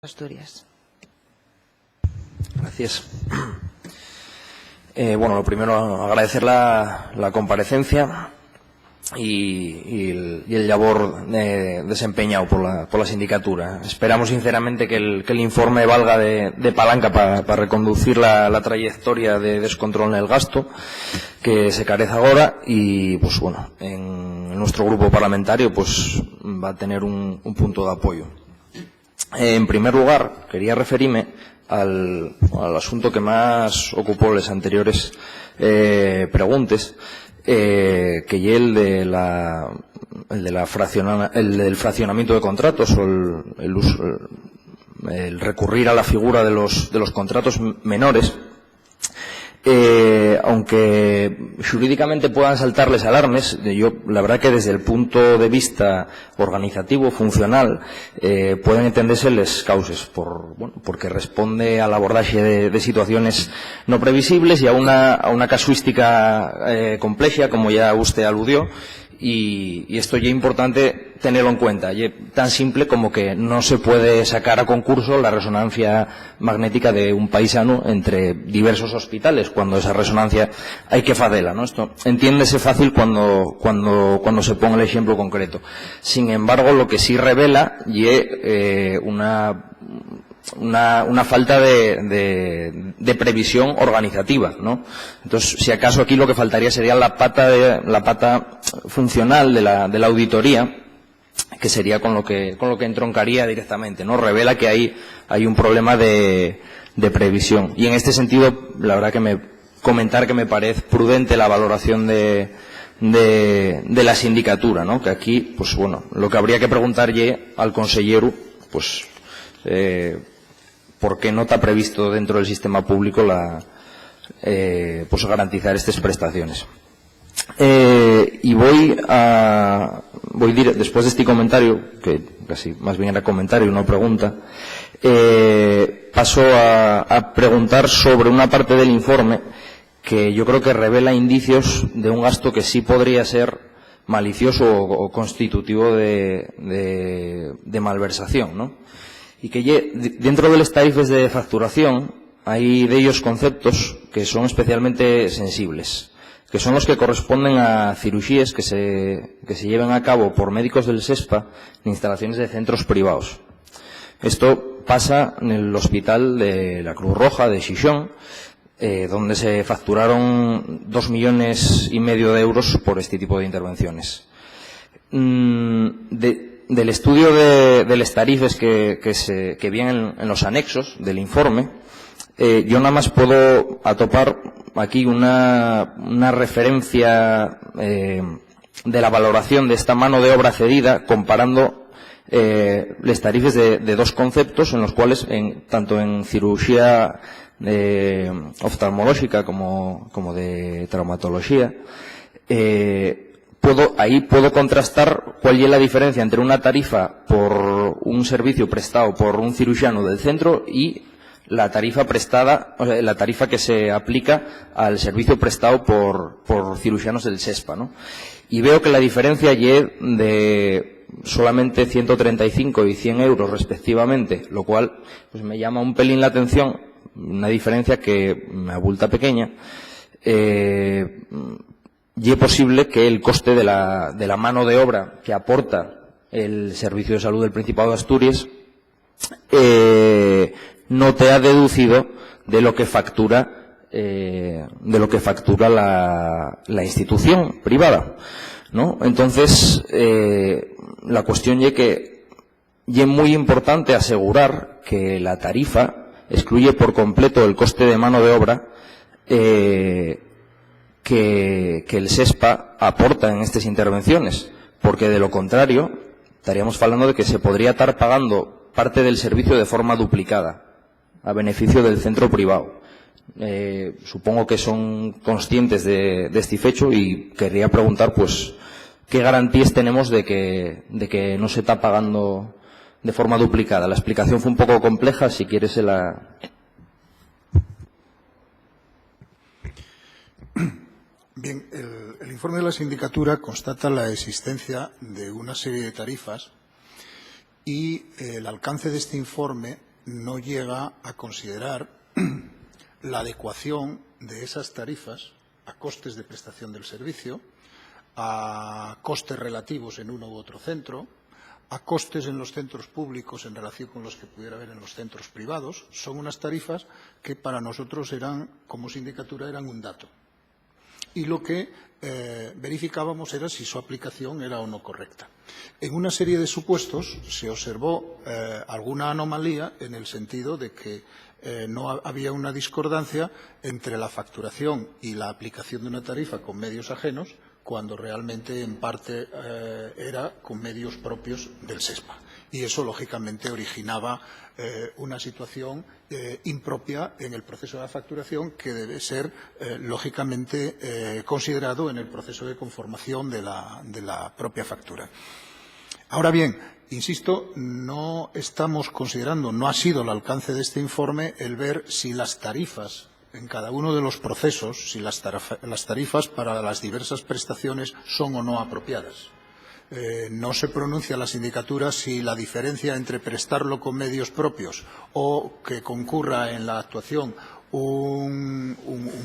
Asturias. Gracias. Bueno, lo primero, agradecer la comparecencia y el labor desempeñado por la sindicatura. Esperamos sinceramente que el informe valga de palanca para reconducir la trayectoria de descontrol en el gasto que se carece ahora y, pues bueno, en nuestro grupo parlamentario pues va a tener un punto de apoyo. En primer lugar, quería referirme al asunto que más ocupó las anteriores preguntas, que es el del fraccionamiento de contratos o el recurrir a la figura de los contratos menores. Aunque jurídicamente puedan saltarles alarmes, yo la verdad que desde el punto de vista organizativo, funcional, pueden entenderse las causas, porque responde al abordaje de situaciones no previsibles y a una casuística compleja, como ya usted aludió, y esto ya es importante tenerlo en cuenta. Y tan simple como que no se puede sacar a concurso la resonancia magnética de un paisano entre diversos hospitales, cuando esa resonancia hay que hacerla, ¿no? Esto entiéndese fácil cuando se ponga el ejemplo concreto. Sin embargo, lo que sí revela es una falta de previsión organizativa, ¿no? Entonces, si acaso aquí lo que faltaría sería la pata funcional de la auditoría, que sería con lo que entroncaría directamente, ¿no? Revela que hay un problema de previsión. Y en este sentido, la verdad que me parece prudente la valoración de la sindicatura, ¿no? Que aquí, pues bueno, lo que habría que preguntarle al consellero, pues ¿por qué no está previsto dentro del sistema público pues garantizar estas prestaciones? Y después de este comentario, que casi más bien era comentario y no pregunta, paso a preguntar sobre una parte del informe que yo creo que revela indicios de un gasto que sí podría ser malicioso o constitutivo de malversación, ¿no? Y que dentro de las tarifas de facturación hay de ellos conceptos que son especialmente sensibles, que son los que corresponden a cirugías que se lleven a cabo por médicos del SESPA en instalaciones de centros privados. Esto pasa en el hospital de la Cruz Roja de Xixón, donde se facturaron 2,5 millones de euros por este tipo de intervenciones. Del estudio de las tarifas que vienen en los anexos del informe, yo nada más puedo atopar aquí una referencia de la valoración de esta mano de obra cedida comparando las tarifas de dos conceptos en los cuales tanto en cirugía oftalmológica como de traumatología puedo contrastar cuál es la diferencia entre una tarifa por un servicio prestado por un cirujano del centro y la tarifa prestada, o sea, la tarifa que se aplica al servicio prestado por cirujanos del SESPA, ¿no? Y veo que la diferencia es de solamente 135 y 100 euros respectivamente, lo cual pues me llama un pelín la atención, una diferencia que me abulta pequeña. Y es posible que el coste de la mano de obra que aporta el Servicio de Salud del Principado de Asturias no te ha deducido de lo que factura la institución privada, ¿no? Entonces, la cuestión es que es muy importante asegurar que la tarifa excluye por completo el coste de mano de obra que el SESPA aporta en estas intervenciones, porque de lo contrario estaríamos hablando de que se podría estar pagando parte del servicio de forma duplicada a beneficio del centro privado. Supongo que son conscientes de este fecho y querría preguntar pues qué garantías tenemos de que no se está pagando de forma duplicada. La explicación fue un poco compleja, si quieres se la... Bien, el informe de la sindicatura constata la existencia de una serie de tarifas y el alcance de este informe no llega a considerar la adecuación de esas tarifas a costes de prestación del servicio, a costes relativos en uno u otro centro, a costes en los centros públicos en relación con los que pudiera haber en los centros privados. Son unas tarifas que para nosotros eran, como sindicatura, eran un dato. Y lo que verificábamos era si su aplicación era o no correcta. En una serie de supuestos se observó alguna anomalía en el sentido de que no había una discordancia entre la facturación y la aplicación de una tarifa con medios ajenos, cuando realmente en parte era con medios propios del SESPA. Y eso, lógicamente, originaba una situación impropia en el proceso de la facturación que debe ser, lógicamente, considerado en el proceso de conformación de la propia factura. Ahora bien, insisto, no estamos considerando, no ha sido el alcance de este informe el ver si las tarifas en cada uno de los procesos, si las tarifas para las diversas prestaciones son o no apropiadas. No se pronuncia la sindicatura si la diferencia entre prestarlo con medios propios o que concurra en la actuación un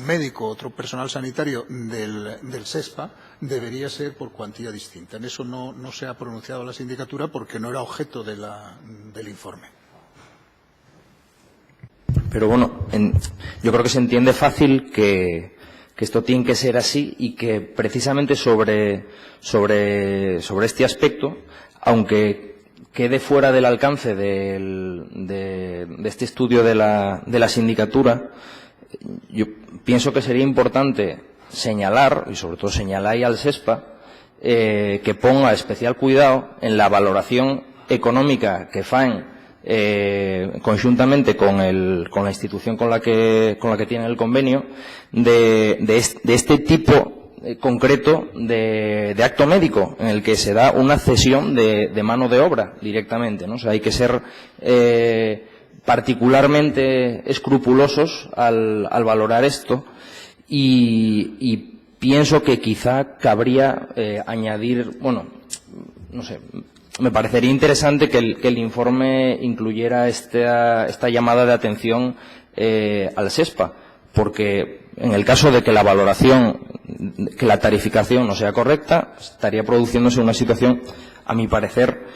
médico, otro personal sanitario del SESPA, debería ser por cuantía distinta. En eso no se ha pronunciado la sindicatura porque no era objeto del informe. Pero bueno, yo creo que se entiende fácil que esto tiene que ser así y que precisamente sobre este aspecto, aunque quede fuera del alcance de este estudio de la sindicatura, yo pienso que sería importante señalar, y sobre todo señalar al SESPA, que ponga especial cuidado en la valoración económica que faen conjuntamente con la institución con la que tiene el convenio de este tipo concreto de acto médico en el que se da una cesión de mano de obra directamente, ¿no? O sea, hay que ser particularmente escrupulosos al valorar esto y pienso que quizá cabría añadir, bueno, no sé, me parecería interesante que el informe incluyera esta llamada de atención al SESPA, porque en el caso de que la valoración, que la tarificación no sea correcta, estaría produciéndose una situación, a mi parecer,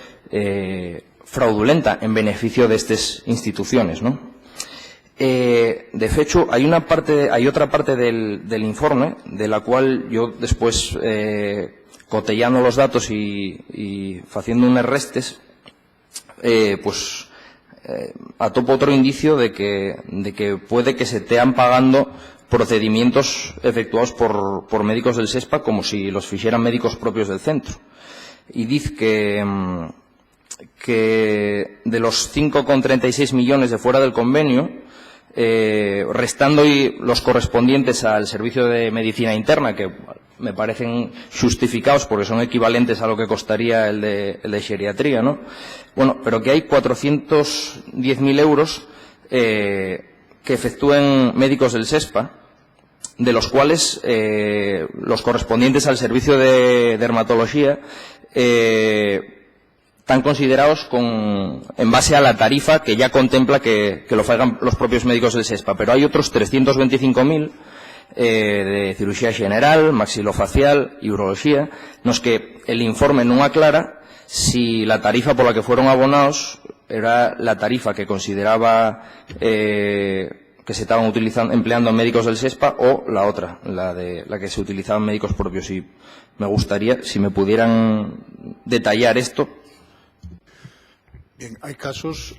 fraudulenta en beneficio de estas instituciones, ¿no? De hecho, hay otra parte del informe de la cual yo después cotellando los datos y haciendo unas restes, atopo otro indicio de que puede que se estén pagando procedimientos efectuados por médicos del SESPA como si los hicieran médicos propios del centro. Y dice que de los 5,36 millones de fuera del convenio, restando los correspondientes al servicio de medicina interna, que me parecen justificados porque son equivalentes a lo que costaría el de geriatría, ¿no? Bueno, pero que hay 410.000 euros que efectúen médicos del SESPA, de los cuales los correspondientes al servicio de dermatología están considerados en base a la tarifa que ya contempla que lo hagan los propios médicos del SESPA. Pero hay otros 325.000 de cirugía general, maxilofacial y urología, los que el informe no aclara si la tarifa por la que fueron abonados era la tarifa que consideraba que se estaban empleando médicos del SESPA o la otra, la que se utilizaban médicos propios. Y me gustaría, si me pudieran detallar esto. Bien, hay casos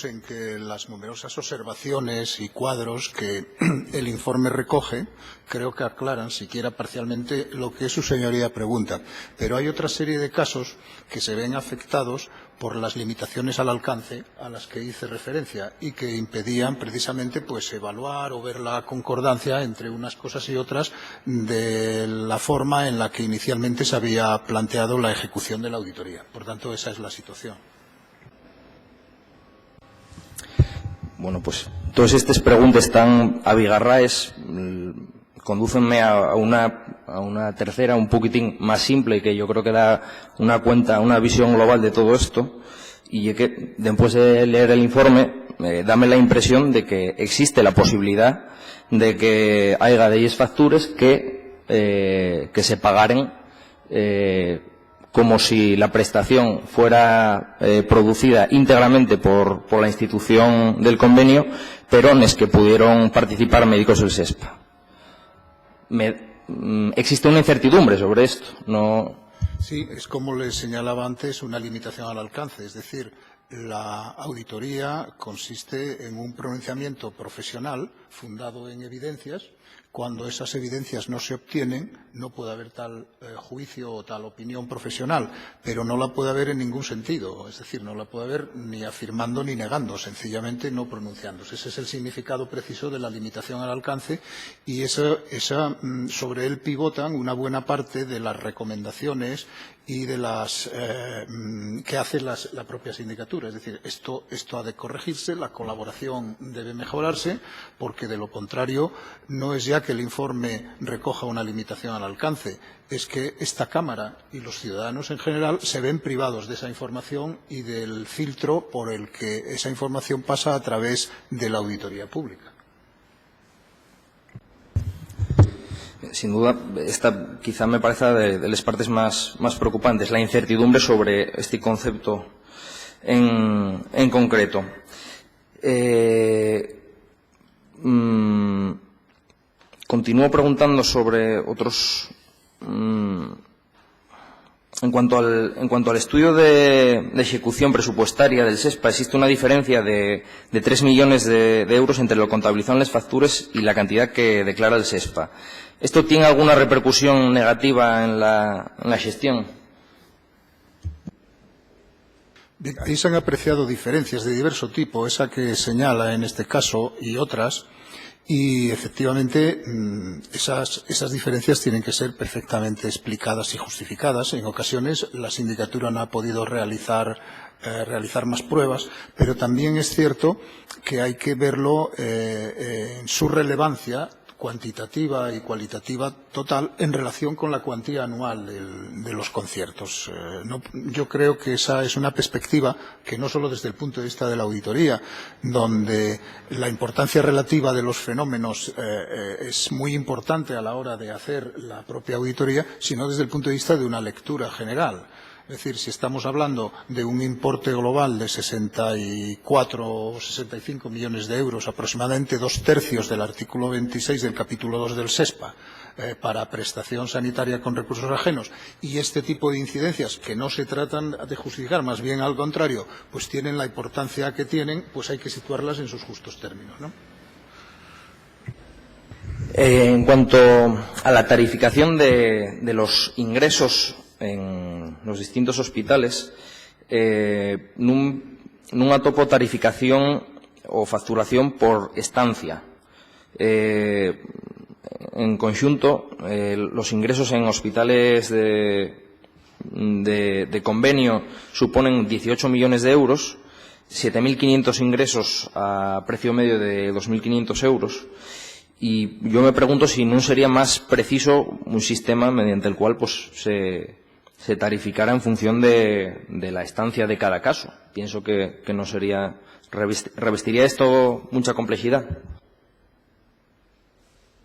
en que las numerosas observaciones y cuadros que el informe recoge creo que aclaran, siquiera parcialmente, lo que su señoría pregunta. Pero hay otra serie de casos que se ven afectados por las limitaciones al alcance a las que hice referencia y que impedían precisamente pues evaluar o ver la concordancia entre unas cosas y otras de la forma en la que inicialmente se había planteado la ejecución de la auditoría. Por tanto, esa es la situación. Bueno, pues todas estas preguntas tan abigarraes condúcenme a una tercera, un poquitín más simple, que yo creo que da una visión global de todo esto, y que después de leer el informe dame la impresión de que existe la posibilidad de que haya de ellas factures que se pagaren como si la prestación fuera producida íntegramente por la institución del convenio, pero en es que pudieron participar médicos del SESPA. Existe una incertidumbre sobre esto. No. Sí, es como les señalaba antes, una limitación al alcance. Es decir, la auditoría consiste en un pronunciamiento profesional fundado en evidencias. Cuando esas evidencias no se obtienen, no puede haber tal juicio o tal opinión profesional, pero no la puede haber en ningún sentido. Es decir, no la puede haber ni afirmando ni negando, sencillamente no pronunciándose. Ese es el significado preciso de la limitación al alcance y sobre él pivotan una buena parte de las recomendaciones y de las que hace la propia sindicatura. Es decir, esto ha de corregirse, la colaboración debe mejorarse, porque de lo contrario no es ya que el informe recoja una limitación al alcance, es que esta Cámara y los ciudadanos en general se ven privados de esa información y del filtro por el que esa información pasa a través de la auditoría pública. Sin duda, esta quizá me parece de las partes más preocupantes, la incertidumbre sobre este concepto en concreto. Continúo preguntando sobre otros. En cuanto al estudio de ejecución presupuestaria del SESPA, existe una diferencia de 3 millones de euros entre lo contabilizado en las facturas y la cantidad que declara el SESPA. ¿Esto tiene alguna repercusión negativa en la gestión? Bien, ahí se han apreciado diferencias de diverso tipo, esa que señala en este caso y otras, y efectivamente esas diferencias tienen que ser perfectamente explicadas y justificadas. En ocasiones la sindicatura no ha podido realizar más pruebas, pero también es cierto que hay que verlo en su relevancia cuantitativa y cualitativa total en relación con la cuantía anual de los conciertos. Yo creo que esa es una perspectiva que no solo desde el punto de vista de la auditoría, donde la importancia relativa de los fenómenos es muy importante a la hora de hacer la propia auditoría, sino desde el punto de vista de una lectura general. Es decir, si estamos hablando de un importe global de 64 o 65 millones de euros, aproximadamente 2/3 del artículo 26 del capítulo 2 del SESPA, para prestación sanitaria con recursos ajenos, y este tipo de incidencias que no se tratan de justificar, más bien al contrario, pues tienen la importancia que tienen, pues hay que situarlas en sus justos términos, ¿no? En cuanto a la tarificación de los ingresos en los distintos hospitales, non atopo tarificación o facturación por estancia. En conjunto, los ingresos en hospitales de convenio suponen 18 millones de euros, 7.500 ingresos a precio medio de 2.500 euros. Y yo me pregunto si no sería más preciso un sistema mediante el cual pues se tarificara en función de la estancia de cada caso. Pienso que no sería. ¿Revestiría esto mucha complejidad?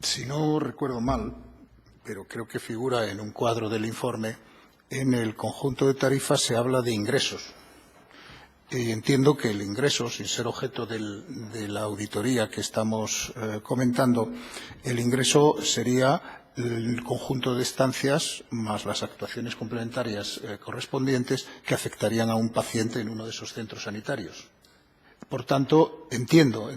Si no recuerdo mal, pero creo que figura en un cuadro del informe, en el conjunto de tarifas se habla de ingresos. Y entiendo que el ingreso, sin ser objeto de la auditoría que estamos comentando, el ingreso sería el conjunto de estancias más las actuaciones complementarias correspondientes que afectarían a un paciente en uno de esos centros sanitarios. Por tanto, entiendo,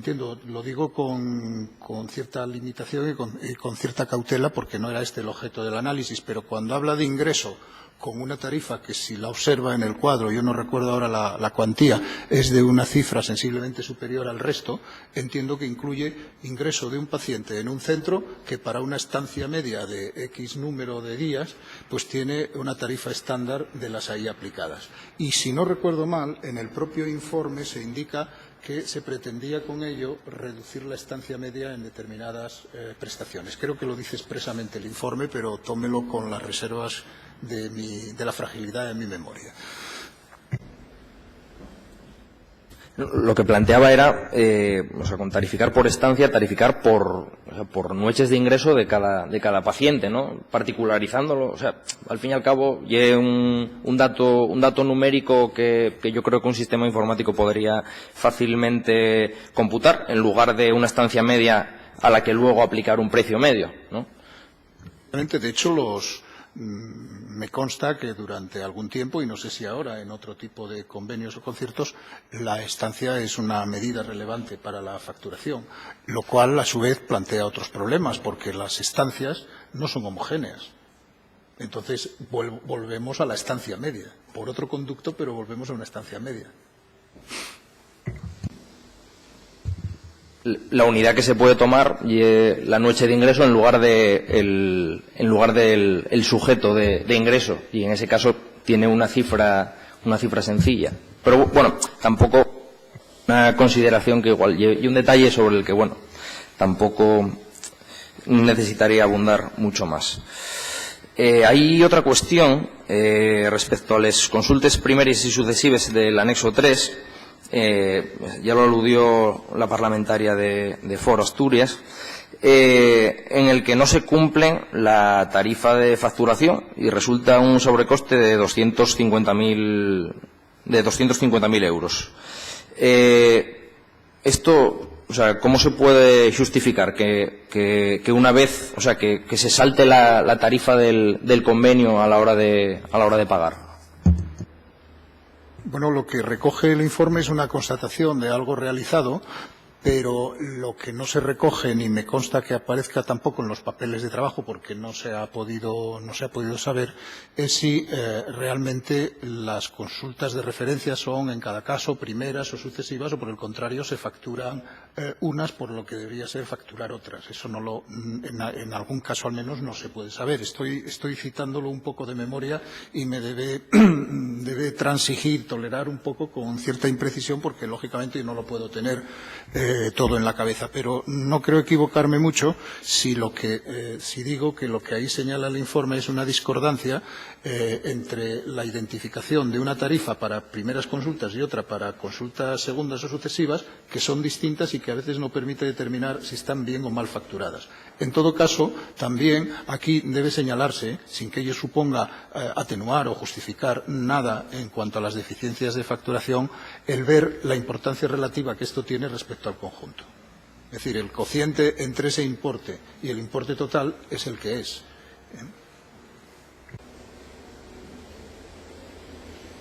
lo digo con cierta limitación y con cierta cautela, porque no era este el objeto del análisis, pero cuando habla de ingreso con una tarifa que, si la observa en el cuadro, yo no recuerdo ahora la cuantía, es de una cifra sensiblemente superior al resto, entiendo que incluye ingreso de un paciente en un centro que para una estancia media de X número de días pues tiene una tarifa estándar de las ahí aplicadas. Y si no recuerdo mal, en el propio informe se indica que se pretendía con ello reducir la estancia media en determinadas prestaciones. Creo que lo dice expresamente el informe, pero tómelo con las reservas de la fragilidad de mi memoria. Lo que planteaba era, con tarificar por estancia, tarificar por noches de ingreso de cada paciente, ¿no? Particularizándolo. O sea, al fin y al cabo, y un dato numérico que yo creo que un sistema informático podría fácilmente computar, en lugar de una estancia media a la que luego aplicar un precio medio, ¿no? De hecho, me consta que durante algún tiempo, y no sé si ahora en otro tipo de convenios o conciertos, la estancia es una medida relevante para la facturación, lo cual a su vez plantea otros problemas, porque las estancias no son homogéneas. Entonces volvemos a la estancia media, por otro conducto, pero volvemos a una estancia media. La unidad que se puede tomar y la noche de ingreso en lugar del sujeto de ingreso, y en ese caso tiene una cifra sencilla. Pero bueno, tampoco una consideración que igual, y un detalle sobre el que bueno, tampoco necesitaría abundar mucho más. Hay otra cuestión respecto a las consultas primarias y sucesivas del anexo 3. Ya lo aludió la parlamentaria de Foro Asturias, en el que no se cumple la tarifa de facturación y resulta un sobrecoste de 250.000 euros. Esto, o sea, ¿cómo se puede justificar que una vez, o sea, que se salte la tarifa del convenio a la hora de pagar? Bueno, lo que recoge el informe es una constatación de algo realizado, pero lo que no se recoge, ni me consta que aparezca tampoco en los papeles de trabajo, porque no se ha podido saber, es si realmente las consultas de referencia son, en cada caso, primeras o sucesivas, o por el contrario, se facturan unas por lo que debería ser facturar otras. Eso en algún caso al menos no se puede saber. Estoy citándolo un poco de memoria y me debe transigir, tolerar un poco con cierta imprecisión, porque lógicamente no lo puedo tener todo en la cabeza, pero no creo equivocarme mucho si digo que lo que ahí señala el informe es una discordancia entre la identificación de una tarifa para primeras consultas y otra para consultas segundas o sucesivas, que son distintas y que a veces no permite determinar si están bien o mal facturadas. En todo caso, también aquí debe señalarse, sin que ello suponga atenuar o justificar nada en cuanto a las deficiencias de facturación, el ver la importancia relativa que esto tiene respecto al conjunto. Es decir, el cociente entre ese importe y el importe total es el que es.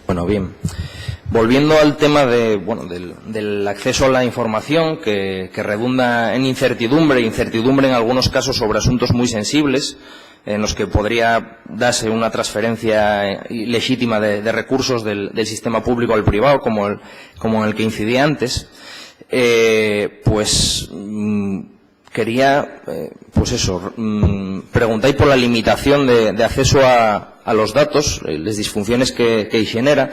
Bueno, bien. Volviendo al tema del acceso a la información, que redunda en incertidumbre en algunos casos sobre asuntos muy sensibles, en los que podría darse una transferencia legítima de recursos del sistema público al privado, como en el que incidí antes, quería, preguntar por la limitación de acceso a los datos, las disfunciones que genera.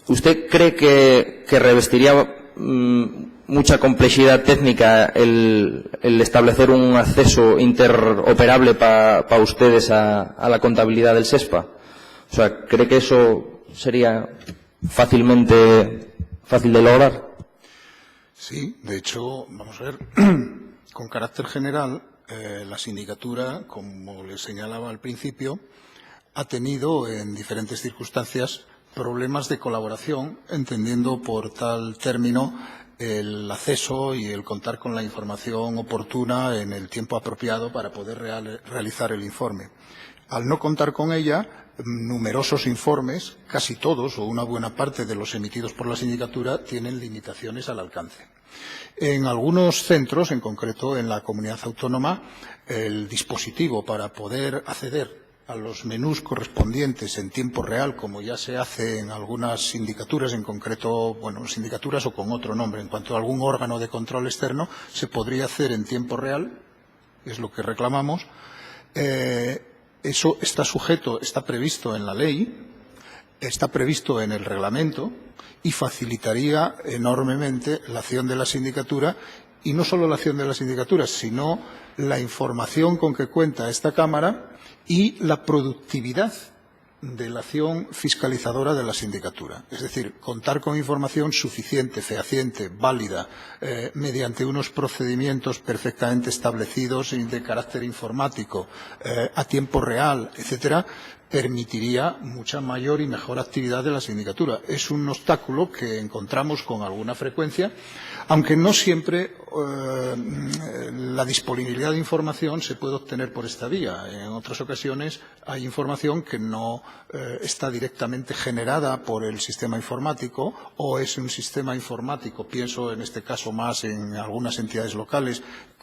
¿Usted cree que revestiría mucha complejidad técnica el establecer un acceso interoperable para ustedes a la contabilidad del SESPA? O sea, ¿cree que eso sería fácil de lograr? Sí, de hecho, vamos a ver, con carácter general, la sindicatura, como les señalaba al principio, ha tenido en diferentes circunstancias problemas de colaboración, entendiendo por tal término el acceso y el contar con la información oportuna en el tiempo apropiado para poder realizar el informe. Al no contar con ella, numerosos informes, casi todos o una buena parte de los emitidos por la sindicatura, tienen limitaciones al alcance. En algunos centros, en concreto en la comunidad autónoma, el dispositivo para poder acceder a los menús correspondientes en tiempo real, como ya se hace en algunas sindicaturas, en concreto, bueno, sindicaturas o con otro nombre, en cuanto a algún órgano de control externo, se podría hacer en tiempo real, es lo que reclamamos. Eso está previsto en la ley, está previsto en el reglamento y facilitaría enormemente la acción de la sindicatura, y no solo la acción de la sindicatura, sino la información con que cuenta esta Cámara y la productividad de la acción fiscalizadora de la sindicatura. Es decir, contar con información suficiente, fehaciente, válida, mediante unos procedimientos perfectamente establecidos y de carácter informático, a tiempo real, etcétera, permitiría mucha mayor y mejor actividad de la sindicatura. Es un obstáculo que encontramos con alguna frecuencia, aunque no siempre la disponibilidad de información se puede obtener por esta vía. En otras ocasiones hay información que no está directamente generada por el sistema informático o es un sistema informático, pienso en este caso más en algunas entidades locales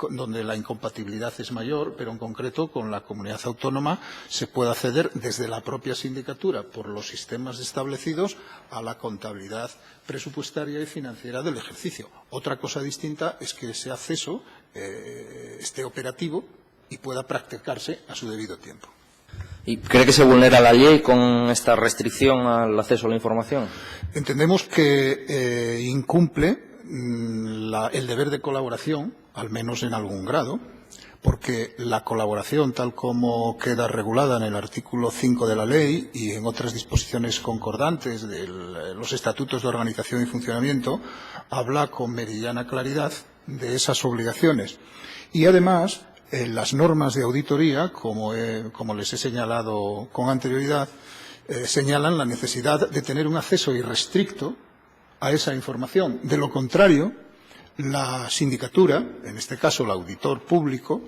donde la incompatibilidad es mayor, pero en concreto con la comunidad autónoma se puede acceder desde la propia sindicatura por los sistemas establecidos a la contabilidad presupuestaria y financiera del ejercicio. Otra cosa distinta es que ese acceso esté operativo y pueda practicarse a su debido tiempo. ¿Y cree que se vulnera la ley con esta restricción al acceso a la información? Entendemos que incumple el deber de colaboración, al menos en algún grado, porque la colaboración, tal como queda regulada en el artículo 5 de la ley y en otras disposiciones concordantes de los estatutos de organización y funcionamiento, habla con meridiana claridad de esas obligaciones. Y además, las normas de auditoría, como les he señalado con anterioridad, señalan la necesidad de tener un acceso irrestricto a esa información. De lo contrario, la sindicatura, en este caso el auditor público,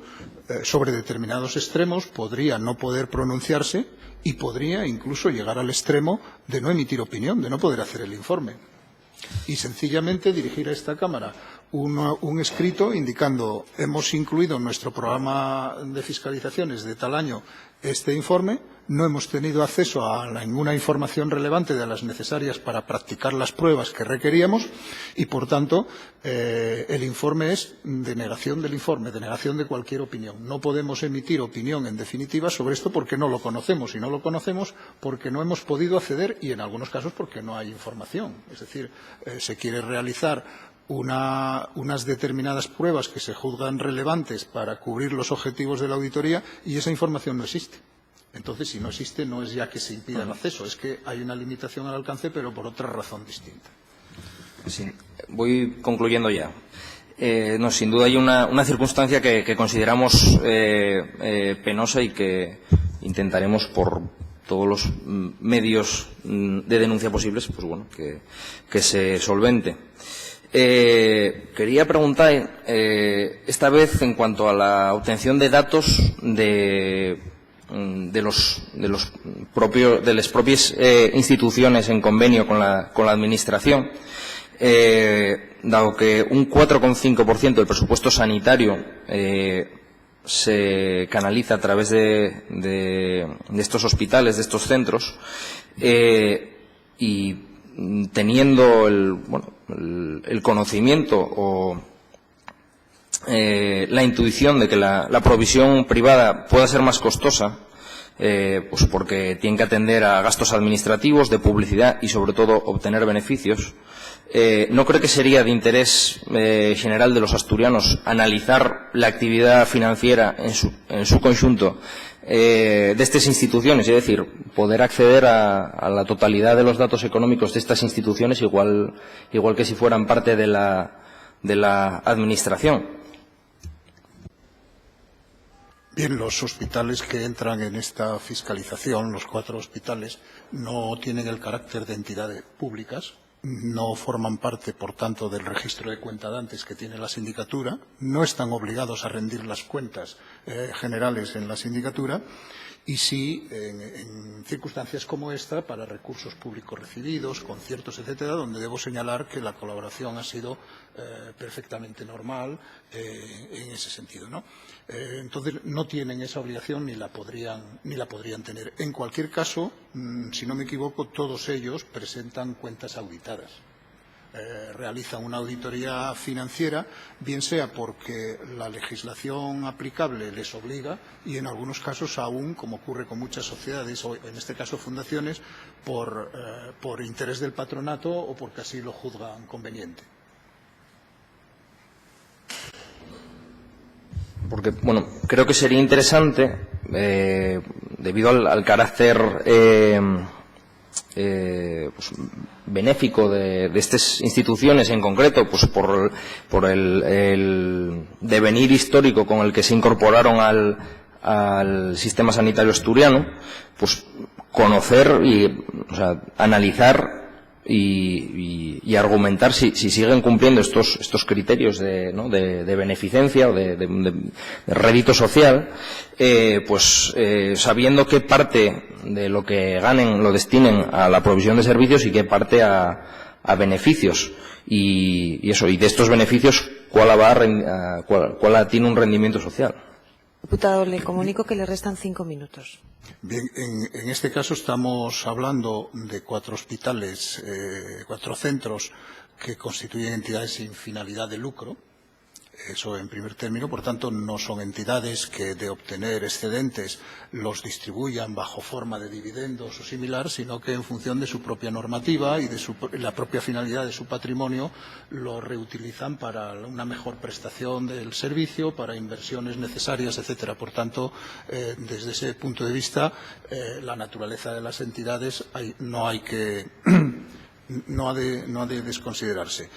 sobre determinados extremos podría no poder pronunciarse y podría incluso llegar al extremo de no emitir opinión, de no poder hacer el informe. Y sencillamente dirigir a esta Cámara un escrito indicando hemos incluido en nuestro programa de fiscalizaciones de tal año este informe, no hemos tenido acceso a ninguna información relevante de las necesarias para practicar las pruebas que requeríamos y, por tanto, el informe es denegación del informe, denegación de cualquier opinión. No podemos emitir opinión en definitiva sobre esto porque no lo conocemos y no lo conocemos porque no hemos podido acceder y, en algunos casos, porque no hay información. Es decir, se quiere realizar unas determinadas pruebas que se juzgan relevantes para cubrir los objetivos de la auditoría y esa información no existe. Entonces, si no existe, no es ya que se impida el acceso, es que hay una limitación al alcance, pero por otra razón distinta. Sí, voy concluyendo ya. No, sin duda hay una circunstancia que consideramos penosa y que intentaremos por todos los medios de denuncia posibles, pues bueno, que se solvente. Quería preguntar, esta vez en cuanto a la obtención de datos de las propias instituciones en convenio con la Administración, dado que un 4,5% del presupuesto sanitario se canaliza a través de estos hospitales, de estos centros, y teniendo el conocimiento o la intuición de que la provisión privada pueda ser más costosa, pues porque tiene que atender a gastos administrativos, de publicidad y sobre todo obtener beneficios, ¿no cree que sería de interés general de los asturianos analizar la actividad financiera en su conjunto de estas instituciones? Es decir, poder acceder a la totalidad de los datos económicos de estas instituciones igual que si fueran parte de la Administración. Bien, los hospitales que entran en esta fiscalización, los 4 hospitales, no tienen el carácter de entidades públicas, no forman parte, por tanto, del registro de cuentadantes que tiene la sindicatura, no están obligados a rendir las cuentas generales en la sindicatura y sí, en circunstancias como esta, para recursos públicos recibidos, conciertos, etcétera, donde debo señalar que la colaboración ha sido perfectamente normal en ese sentido, ¿no? Entonces, no tienen esa obligación ni la podrían tener. En cualquier caso, si no me equivoco, todos ellos presentan cuentas auditadas. Realizan una auditoría financiera, bien sea porque la legislación aplicable les obliga y en algunos casos aún, como ocurre con muchas sociedades o en este caso fundaciones, por interés del patronato o porque así lo juzgan conveniente. Porque, bueno, creo que sería interesante, debido al carácter pues, benéfico de estas instituciones en concreto, pues por el devenir histórico con el que se incorporaron al sistema sanitario asturiano, pues conocer y, o sea, analizar y argumentar si siguen cumpliendo estos criterios de beneficencia o de rédito social, sabiendo qué parte de lo que ganen lo destinen a la provisión de servicios y qué parte a beneficios, y de estos beneficios cuál tiene un rendimiento social. Diputado, le comunico que le restan 5 minutos. Bien, en este caso estamos hablando de 4 hospitales, 4 centros que constituyen entidades sin finalidad de lucro. Eso en primer término, por tanto, no son entidades que de obtener excedentes los distribuyan bajo forma de dividendos o similar, sino que en función de su propia normativa y de la propia finalidad de su patrimonio lo reutilizan para una mejor prestación del servicio, para inversiones necesarias, etcétera. Por tanto, desde ese punto de vista, la naturaleza de las entidades no ha de desconsiderarse.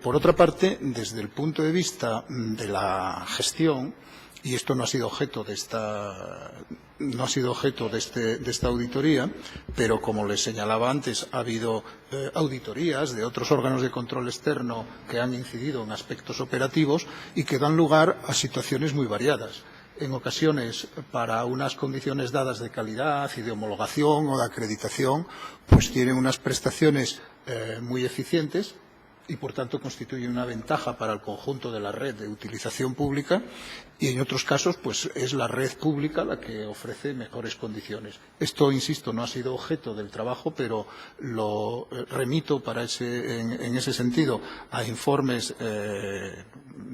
Por otra parte, desde el punto de vista de la gestión, y esto no ha sido objeto de esta auditoría, pero como les señalaba antes, ha habido auditorías de otros órganos de control externo que han incidido en aspectos operativos y que dan lugar a situaciones muy variadas. En ocasiones, para unas condiciones dadas de calidad y de homologación o de acreditación, pues tienen unas prestaciones muy eficientes y, por tanto, constituye una ventaja para el conjunto de la red de utilización pública, y en otros casos pues es la red pública la que ofrece mejores condiciones. Esto, insisto, no ha sido objeto del trabajo, pero lo remito en ese sentido a informes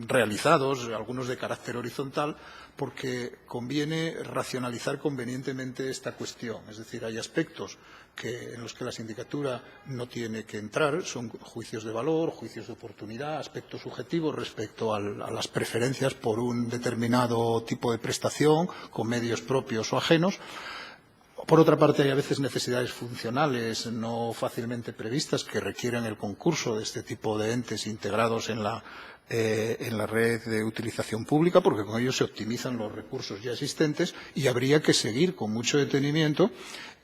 realizados, algunos de carácter horizontal, porque conviene racionalizar convenientemente esta cuestión. Es decir, hay aspectos en los que la sindicatura no tiene que entrar, son juicios de valor, juicios de oportunidad, aspectos subjetivos respecto a las preferencias por un determinado tipo de prestación, con medios propios o ajenos. Por otra parte, hay a veces necesidades funcionales no fácilmente previstas que requieren el concurso de este tipo de entes integrados en la red de utilización pública, porque con ello se optimizan los recursos ya existentes, y habría que seguir con mucho detenimiento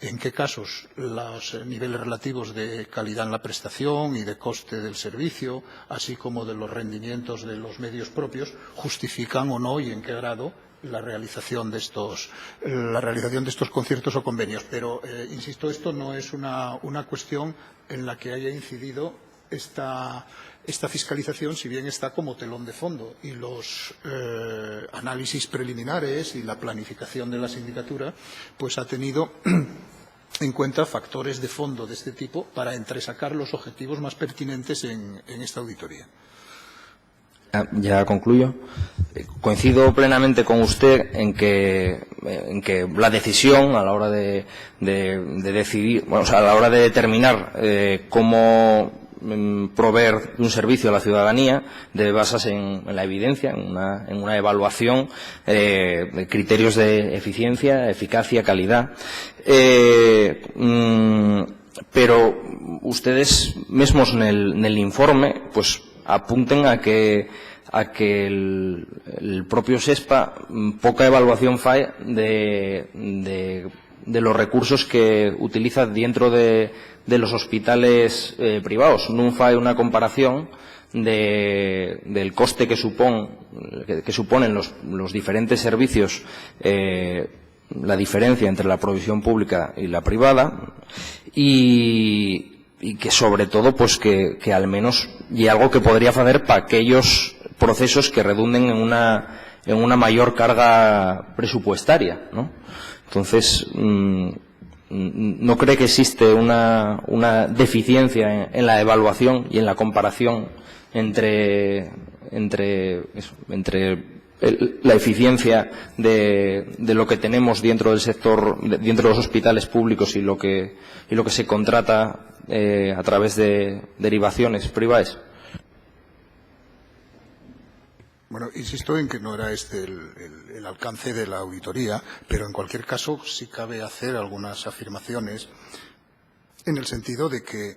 en qué casos los niveles relativos de calidad en la prestación y de coste del servicio, así como de los rendimientos de los medios propios, justifican o no, y en qué grado, la realización de estos conciertos o convenios. Pero, insisto, esto no es una cuestión en la que haya incidido esta fiscalización, si bien está como telón de fondo, y los análisis preliminares y la planificación de la sindicatura pues ha tenido en cuenta factores de fondo de este tipo para entresacar los objetivos más pertinentes en esta auditoría. Ya concluyo. Coincido plenamente con usted en que la decisión a la hora de decidir, a la hora de determinar cómo proveer un servicio a la ciudadanía debe basarse en la evidencia, en una evaluación de criterios de eficiencia, eficacia, calidad. Pero ustedes mismos en el informe pues apunten a que el propio SESPA poca evaluación fai de los recursos que utiliza dentro de los hospitales privados. Non fai unha comparación del coste que suponen los diferentes servicios, la diferencia entre la provisión pública y la privada, y que sobre todo pues que al menos y algo que podría hacer para aquellos procesos que redunden en una mayor carga presupuestaria, ¿no? Entonces, ¿no cree que existe una deficiencia en la evaluación y en la comparación entre la eficiencia de lo que tenemos dentro del sector, dentro de los hospitales públicos, y lo que se contrata a través de derivaciones privadas? Bueno, insisto en que no era este el alcance de la auditoría, pero en cualquier caso sí cabe hacer algunas afirmaciones en el sentido de que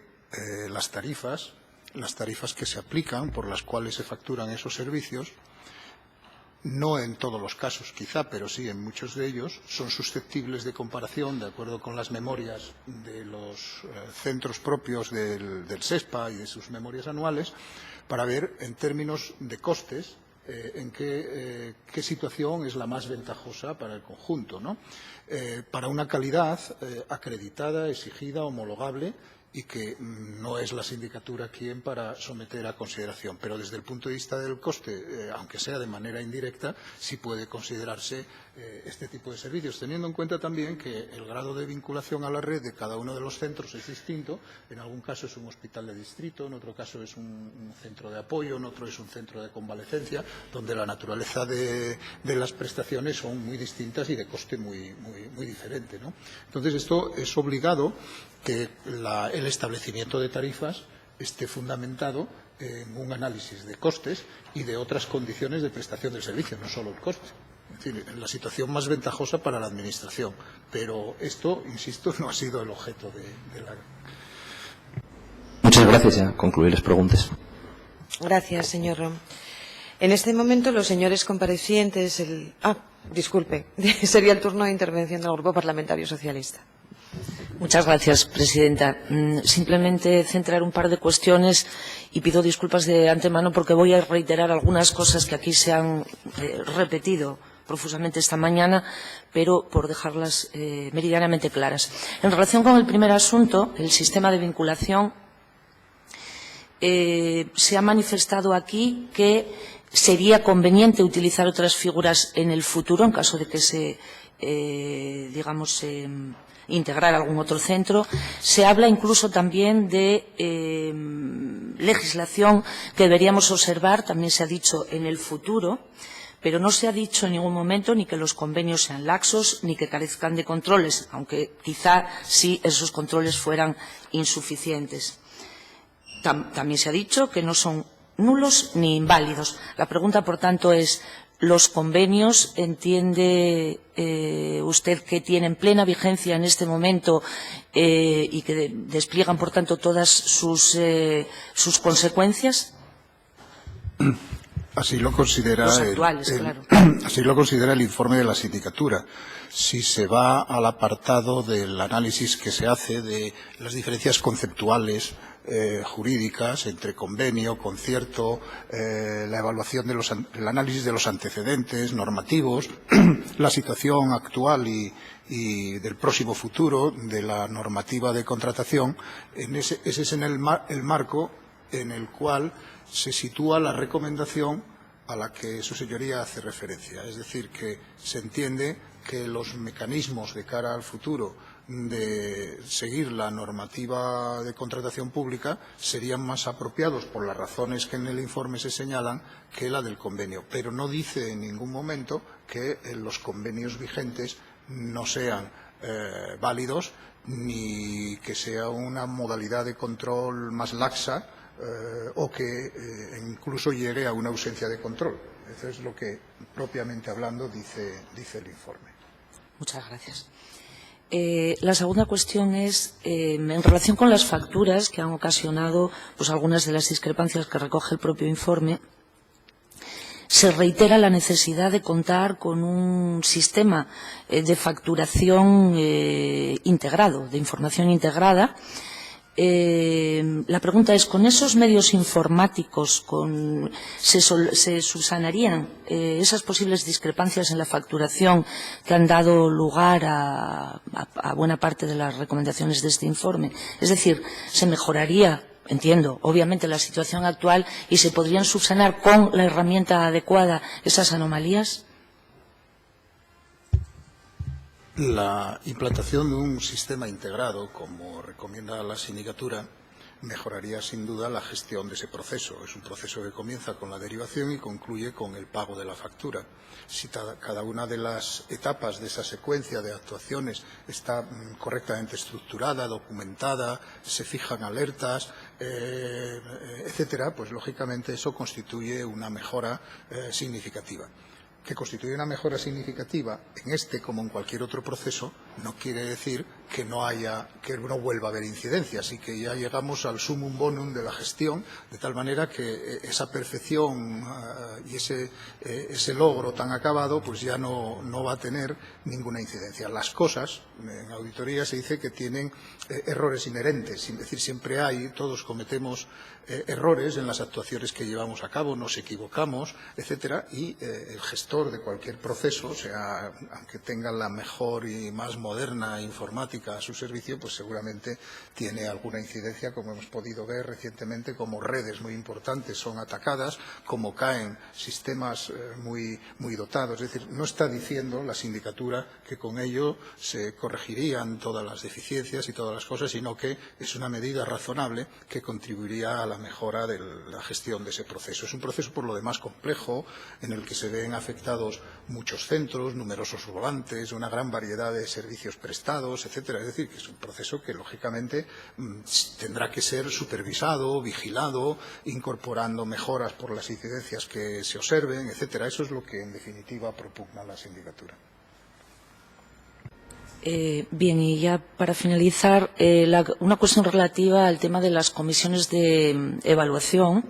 las tarifas que se aplican, por las cuales se facturan esos servicios, no en todos los casos quizá, pero sí en muchos de ellos, son susceptibles de comparación, de acuerdo con las memorias de los centros propios del SESPA y de sus memorias anuales, para ver en términos de costes en qué situación es la más ventajosa para el conjunto, ¿no? Para una calidad acreditada, exigida, homologable, y que no es la sindicatura quien para someter a consideración. Pero desde el punto de vista del coste, aunque sea de manera indirecta, sí puede considerarse este tipo de servicios, teniendo en cuenta también que el grado de vinculación a la red de cada uno de los centros es distinto. En algún caso es un hospital de distrito, en otro caso es un centro de apoyo, en otro es un centro de convalecencia, donde la naturaleza de las prestaciones son muy distintas y de coste muy diferente, ¿no? Entonces, esto es obligado que el establecimiento de tarifas esté fundamentado en un análisis de costes y de otras condiciones de prestación del servicio, no solo el coste. Es decir, la situación más ventajosa para la Administración. Pero esto, insisto, no ha sido el objeto de la... Muchas gracias. Ya concluir las preguntas. Gracias, señor Rom. En este momento, los señores comparecientes... disculpe, sería el turno de intervención del Grupo Parlamentario Socialista. Muchas gracias, presidenta. Simplemente centrar un par de cuestiones y pido disculpas de antemano porque voy a reiterar algunas cosas que aquí se han repetido profusamente esta mañana, pero por dejarlas meridianamente claras. En relación con el primer asunto, el sistema de vinculación, se ha manifestado aquí que sería conveniente utilizar otras figuras en el futuro en caso de que se, integrar algún otro centro. Se habla incluso también de legislación que deberíamos observar, también se ha dicho en el futuro, pero no se ha dicho en ningún momento ni que los convenios sean laxos ni que carezcan de controles, aunque quizá sí esos controles fueran insuficientes. También se ha dicho que no son nulos ni inválidos. La pregunta, por tanto, es: ¿los convenios entiende usted que tienen plena vigencia en este momento y que despliegan, por tanto, todas sus consecuencias? Así lo considera los actuales, claro. Así lo considera el informe de la sindicatura. Si se va al apartado del análisis que se hace de las diferencias conceptuales jurídicas entre convenio, concierto, la evaluación el análisis de los antecedentes normativos, la situación actual y del próximo futuro de la normativa de contratación, ese es el marco en el cual se sitúa la recomendación a la que su señoría hace referencia. Es decir, que se entiende que los mecanismos de cara al futuro de seguir la normativa de contratación pública serían más apropiados por las razones que en el informe se señalan que la del convenio. Pero no dice en ningún momento que los convenios vigentes no sean válidos ni que sea una modalidad de control más laxa o que incluso llegue a una ausencia de control. Eso es lo que, propiamente hablando, dice el informe. Muchas gracias. La segunda cuestión es en relación con las facturas que han ocasionado pues algunas de las discrepancias que recoge el propio informe. Se reitera la necesidad de contar con un sistema de facturación integrado, de información integrada. La pregunta es: ¿con esos medios informáticos se subsanarían esas posibles discrepancias en la facturación que han dado lugar a buena parte de las recomendaciones de este informe? Es decir, ¿se mejoraría, entiendo, obviamente, la situación actual y se podrían subsanar con la herramienta adecuada esas anomalías? La implantación de un sistema integrado, como recomienda la sindicatura, mejoraría sin duda la gestión de ese proceso. Es un proceso que comienza con la derivación y concluye con el pago de la factura. Si cada una de las etapas de esa secuencia de actuaciones está correctamente estructurada, documentada, se fijan alertas, etcétera, pues lógicamente eso constituye una mejora significativa. Que constituye una mejora significativa en este como en cualquier otro proceso no quiere decir que no vuelva a haber incidencias y que ya llegamos al sumum bonum de la gestión, de tal manera que esa perfección y ese logro tan acabado pues ya no va a tener ninguna incidencia. Las cosas, en auditoría se dice que tienen errores inherentes, es decir, siempre todos cometemos errores en las actuaciones que llevamos a cabo, nos equivocamos, etcétera, y el gestor de cualquier proceso, aunque tenga la mejor y más moderna informática a su servicio, pues seguramente tiene alguna incidencia, como hemos podido ver recientemente, como redes muy importantes son atacadas, como caen sistemas muy dotados. Es decir, no está diciendo la sindicatura que con ello se corregirían todas las deficiencias y todas las cosas, sino que es una medida razonable que contribuiría a la mejora de la gestión de ese proceso. Es un proceso, por lo demás, complejo, en el que se ven afectados muchos centros, numerosos volantes, una gran variedad de servicios prestados, etcétera. Es decir, que es un proceso que, lógicamente, tendrá que ser supervisado, vigilado, incorporando mejoras por las incidencias que se observen, etcétera. Eso es lo que, en definitiva, propugna la sindicatura. Bien, y ya para finalizar, una cuestión relativa al tema de las comisiones de evaluación.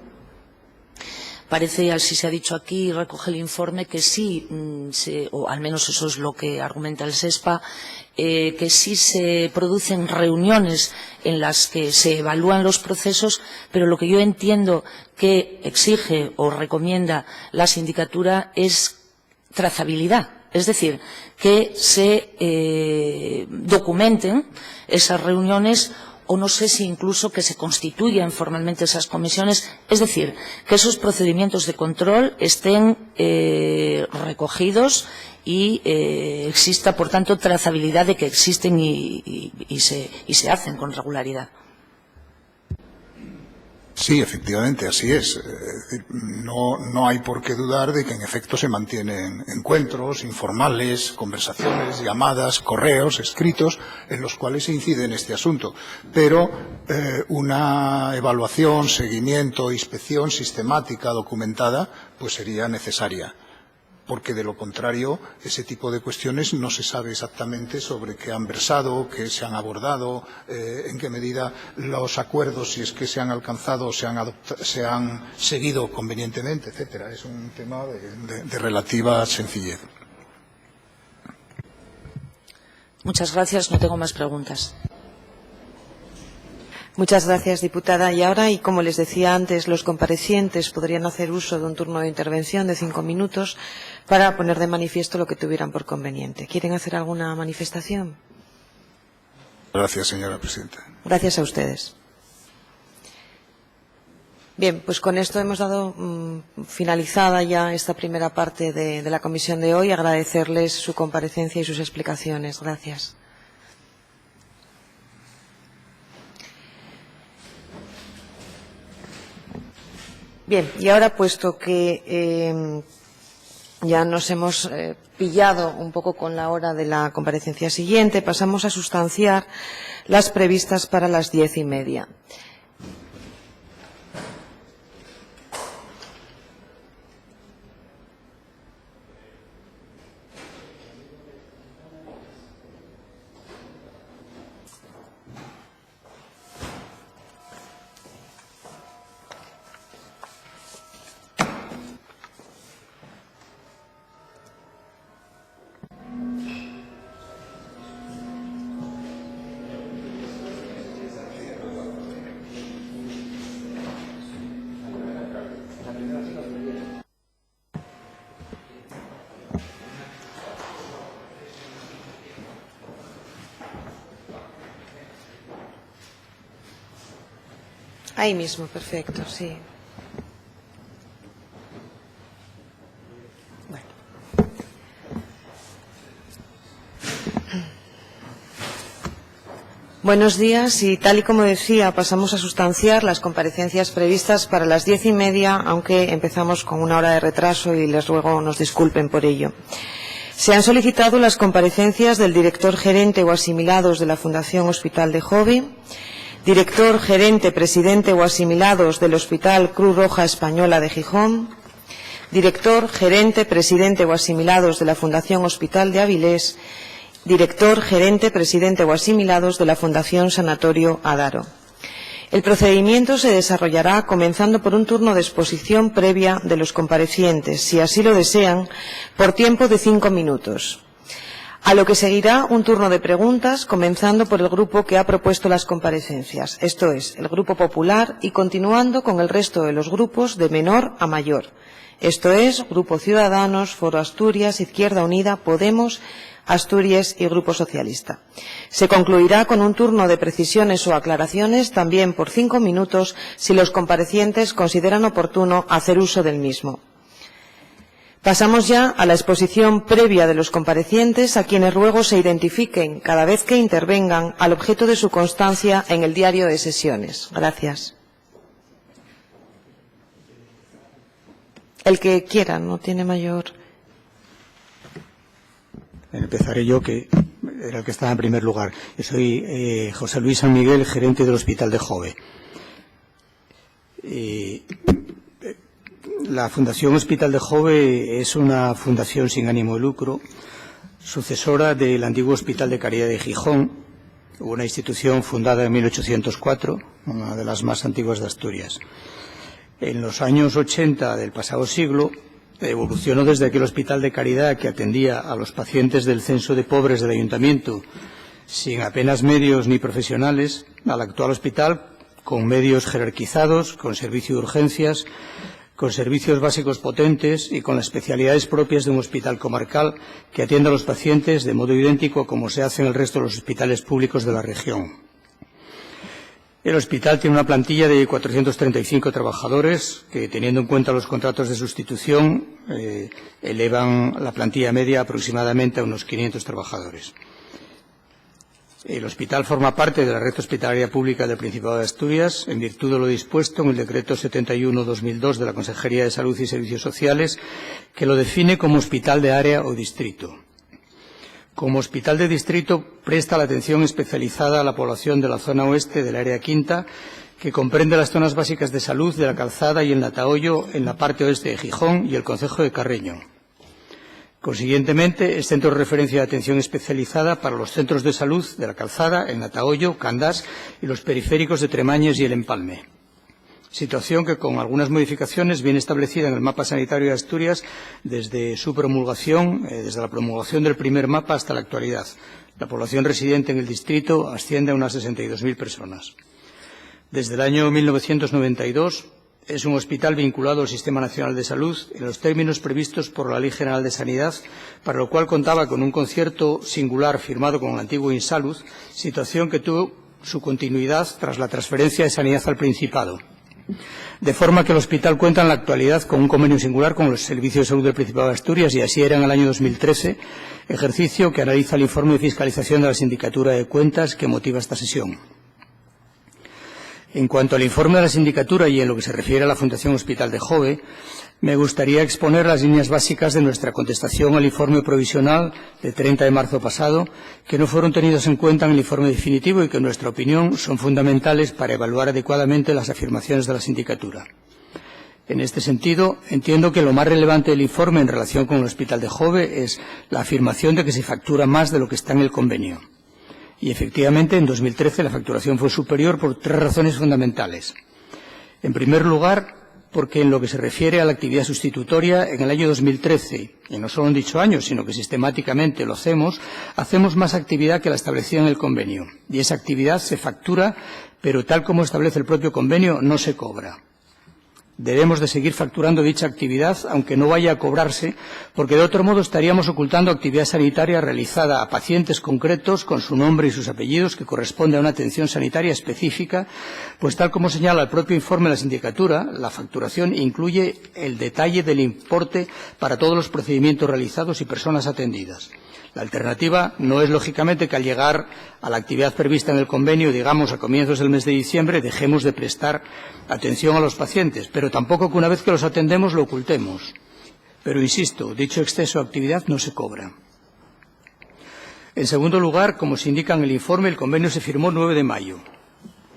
Parece, así se ha dicho aquí, recoge el informe, que sí, o al menos eso es lo que argumenta el SESPA, que sí se producen reuniones en las que se evalúan los procesos, pero lo que yo entiendo que exige o recomienda la sindicatura es trazabilidad. Es decir, que se documenten esas reuniones o no sé si incluso que se constituyan formalmente esas comisiones. Es decir, que esos procedimientos de control estén recogidos y exista, por tanto, trazabilidad de que existen y se hacen con regularidad. Sí, efectivamente, así es. No hay por qué dudar de que en efecto se mantienen encuentros informales, conversaciones, llamadas, correos, escritos, en los cuales se incide en este asunto. Pero una evaluación, seguimiento, inspección sistemática, documentada, pues sería necesaria. Porque de lo contrario, ese tipo de cuestiones no se sabe exactamente sobre qué han versado, qué se han abordado, en qué medida los acuerdos, si es que se han alcanzado, se han seguido convenientemente, etcétera. Es un tema de relativa sencillez. Muchas gracias. No tengo más preguntas. Muchas gracias, diputada. Y ahora, y como les decía antes, los comparecientes podrían hacer uso de un turno de intervención de 5 minutos para poner de manifiesto lo que tuvieran por conveniente. ¿Quieren hacer alguna manifestación? Gracias, señora presidenta. Gracias a ustedes. Bien, pues con esto hemos dado finalizada ya esta primera parte de la comisión de hoy. Agradecerles su comparecencia y sus explicaciones. Gracias. Bien, y ahora, puesto que ya nos hemos pillado un poco con la hora de la comparecencia siguiente, pasamos a sustanciar las previstas para las 10:30. Ahí mismo, perfecto, sí. Bueno. Buenos días y, tal y como decía, pasamos a sustanciar las comparecencias previstas para las 10:30, aunque empezamos con una hora de retraso y les ruego nos disculpen por ello. Se han solicitado las comparecencias del director gerente o asimilados de la Fundación Hospital de Jove, director gerente, presidente o asimilados del Hospital Cruz Roja Española de Gijón, director gerente, presidente o asimilados de la Fundación Hospital de Avilés, director, gerente, presidente o asimilados de la Fundación Sanatorio Adaro. El procedimiento se desarrollará comenzando por un turno de exposición previa de los comparecientes, si así lo desean, por tiempo de 5 minutos. A lo que seguirá un turno de preguntas, comenzando por el grupo que ha propuesto las comparecencias, esto es, el Grupo Popular, y continuando con el resto de los grupos de menor a mayor, esto es, Grupo Ciudadanos, Foro Asturias, Izquierda Unida, Podemos, Asturias y Grupo Socialista. Se concluirá con un turno de precisiones o aclaraciones, también por 5 minutos, si los comparecientes consideran oportuno hacer uso del mismo. Pasamos ya a la exposición previa de los comparecientes, a quienes ruego se identifiquen cada vez que intervengan al objeto de su constancia en el diario de sesiones. Gracias. El que quiera, no tiene mayor. Empezaré yo, que era el que estaba en primer lugar. Yo soy José Luis San Miguel, gerente del Hospital de Jove. La Fundación Hospital de Jove es una fundación sin ánimo de lucro, sucesora del antiguo Hospital de Caridad de Gijón, una institución fundada en 1804, una de las más antiguas de Asturias. En los años 80 del pasado siglo, evolucionó desde aquel hospital de caridad que atendía a los pacientes del censo de pobres del ayuntamiento sin apenas medios ni profesionales al actual hospital con medios jerarquizados, con servicio de urgencias, con servicios básicos potentes y con las especialidades propias de un hospital comarcal que atiende a los pacientes de modo idéntico a como se hace en el resto de los hospitales públicos de la región. El hospital tiene una plantilla de 435 trabajadores que, teniendo en cuenta los contratos de sustitución, elevan la plantilla media aproximadamente a unos 500 trabajadores. El hospital forma parte de la red hospitalaria pública del Principado de Asturias en virtud de lo dispuesto en el Decreto 71/2002 de la Consejería de Salud y Servicios Sociales, que lo define como hospital de área o distrito. Como hospital de distrito presta la atención especializada a la población de la zona oeste del área quinta, que comprende las zonas básicas de salud de la Calzada y el Natahoyo en la parte oeste de Gijón y el concejo de Carreño. Consiguientemente, es centro de referencia de atención especializada para los centros de salud de la Calzada, el Natahoyo, Candás y los periféricos de Tremañes y el Empalme. Situación que, con algunas modificaciones, viene establecida en el mapa sanitario de Asturias desde su promulgación, desde la promulgación del primer mapa hasta la actualidad. La población residente en el distrito asciende a unas 62.000 personas. Desde el año 1992 es un hospital vinculado al Sistema Nacional de Salud en los términos previstos por la Ley General de Sanidad, para lo cual contaba con un concierto singular firmado con el antiguo Insalud, situación que tuvo su continuidad tras la transferencia de sanidad al Principado. De forma que el hospital cuenta en la actualidad con un convenio singular con los servicios de salud del Principado de Asturias, y así era en el año 2013, ejercicio que analiza el informe de fiscalización de la Sindicatura de Cuentas que motiva esta sesión. En cuanto al informe de la Sindicatura y en lo que se refiere a la Fundación Hospital de Jove, me gustaría exponer las líneas básicas de nuestra contestación al informe provisional de 30 de marzo pasado, que no fueron tenidos en cuenta en el informe definitivo y que, en nuestra opinión, son fundamentales para evaluar adecuadamente las afirmaciones de la Sindicatura. En este sentido, entiendo que lo más relevante del informe en relación con el Hospital de Jove es la afirmación de que se factura más de lo que está en el convenio. Y, efectivamente, en 2013 la facturación fue superior por 3 razones fundamentales. En primer lugar, porque en lo que se refiere a la actividad sustitutoria, en el año 2013, y no solo en dicho año, sino que sistemáticamente lo hacemos más actividad que la establecida en el convenio. Y esa actividad se factura, pero tal como establece el propio convenio, no se cobra. Debemos de seguir facturando dicha actividad, aunque no vaya a cobrarse, porque de otro modo estaríamos ocultando actividad sanitaria realizada a pacientes concretos con su nombre y sus apellidos, que corresponde a una atención sanitaria específica, pues tal como señala el propio informe de la Sindicatura, la facturación incluye el detalle del importe para todos los procedimientos realizados y personas atendidas. La alternativa no es, lógicamente, que al llegar a la actividad prevista en el convenio, digamos, a comienzos del mes de diciembre, dejemos de prestar atención a los pacientes, pero tampoco que una vez que los atendemos lo ocultemos. Pero, insisto, dicho exceso de actividad no se cobra. En segundo lugar, como se indica en el informe, el convenio se firmó el 9 de mayo.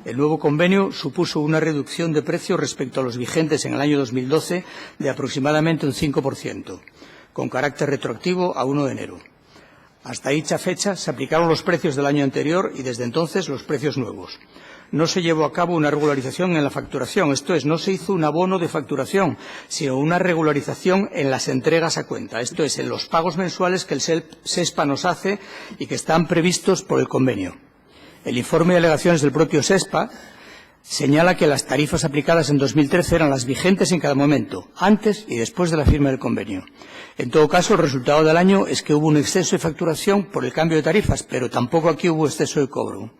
El nuevo convenio supuso una reducción de precios respecto a los vigentes en el año 2012 de aproximadamente un 5%, con carácter retroactivo a 1 de enero. Hasta dicha fecha se aplicaron los precios del año anterior y desde entonces los precios nuevos. No se llevó a cabo una regularización en la facturación, esto es, no se hizo un abono de facturación, sino una regularización en las entregas a cuenta, esto es, en los pagos mensuales que el SESPA nos hace y que están previstos por el convenio. El informe de alegaciones del propio SESPA señala que las tarifas aplicadas en 2013 eran las vigentes en cada momento, antes y después de la firma del convenio. En todo caso, el resultado del año es que hubo un exceso de facturación por el cambio de tarifas, pero tampoco aquí hubo exceso de cobro.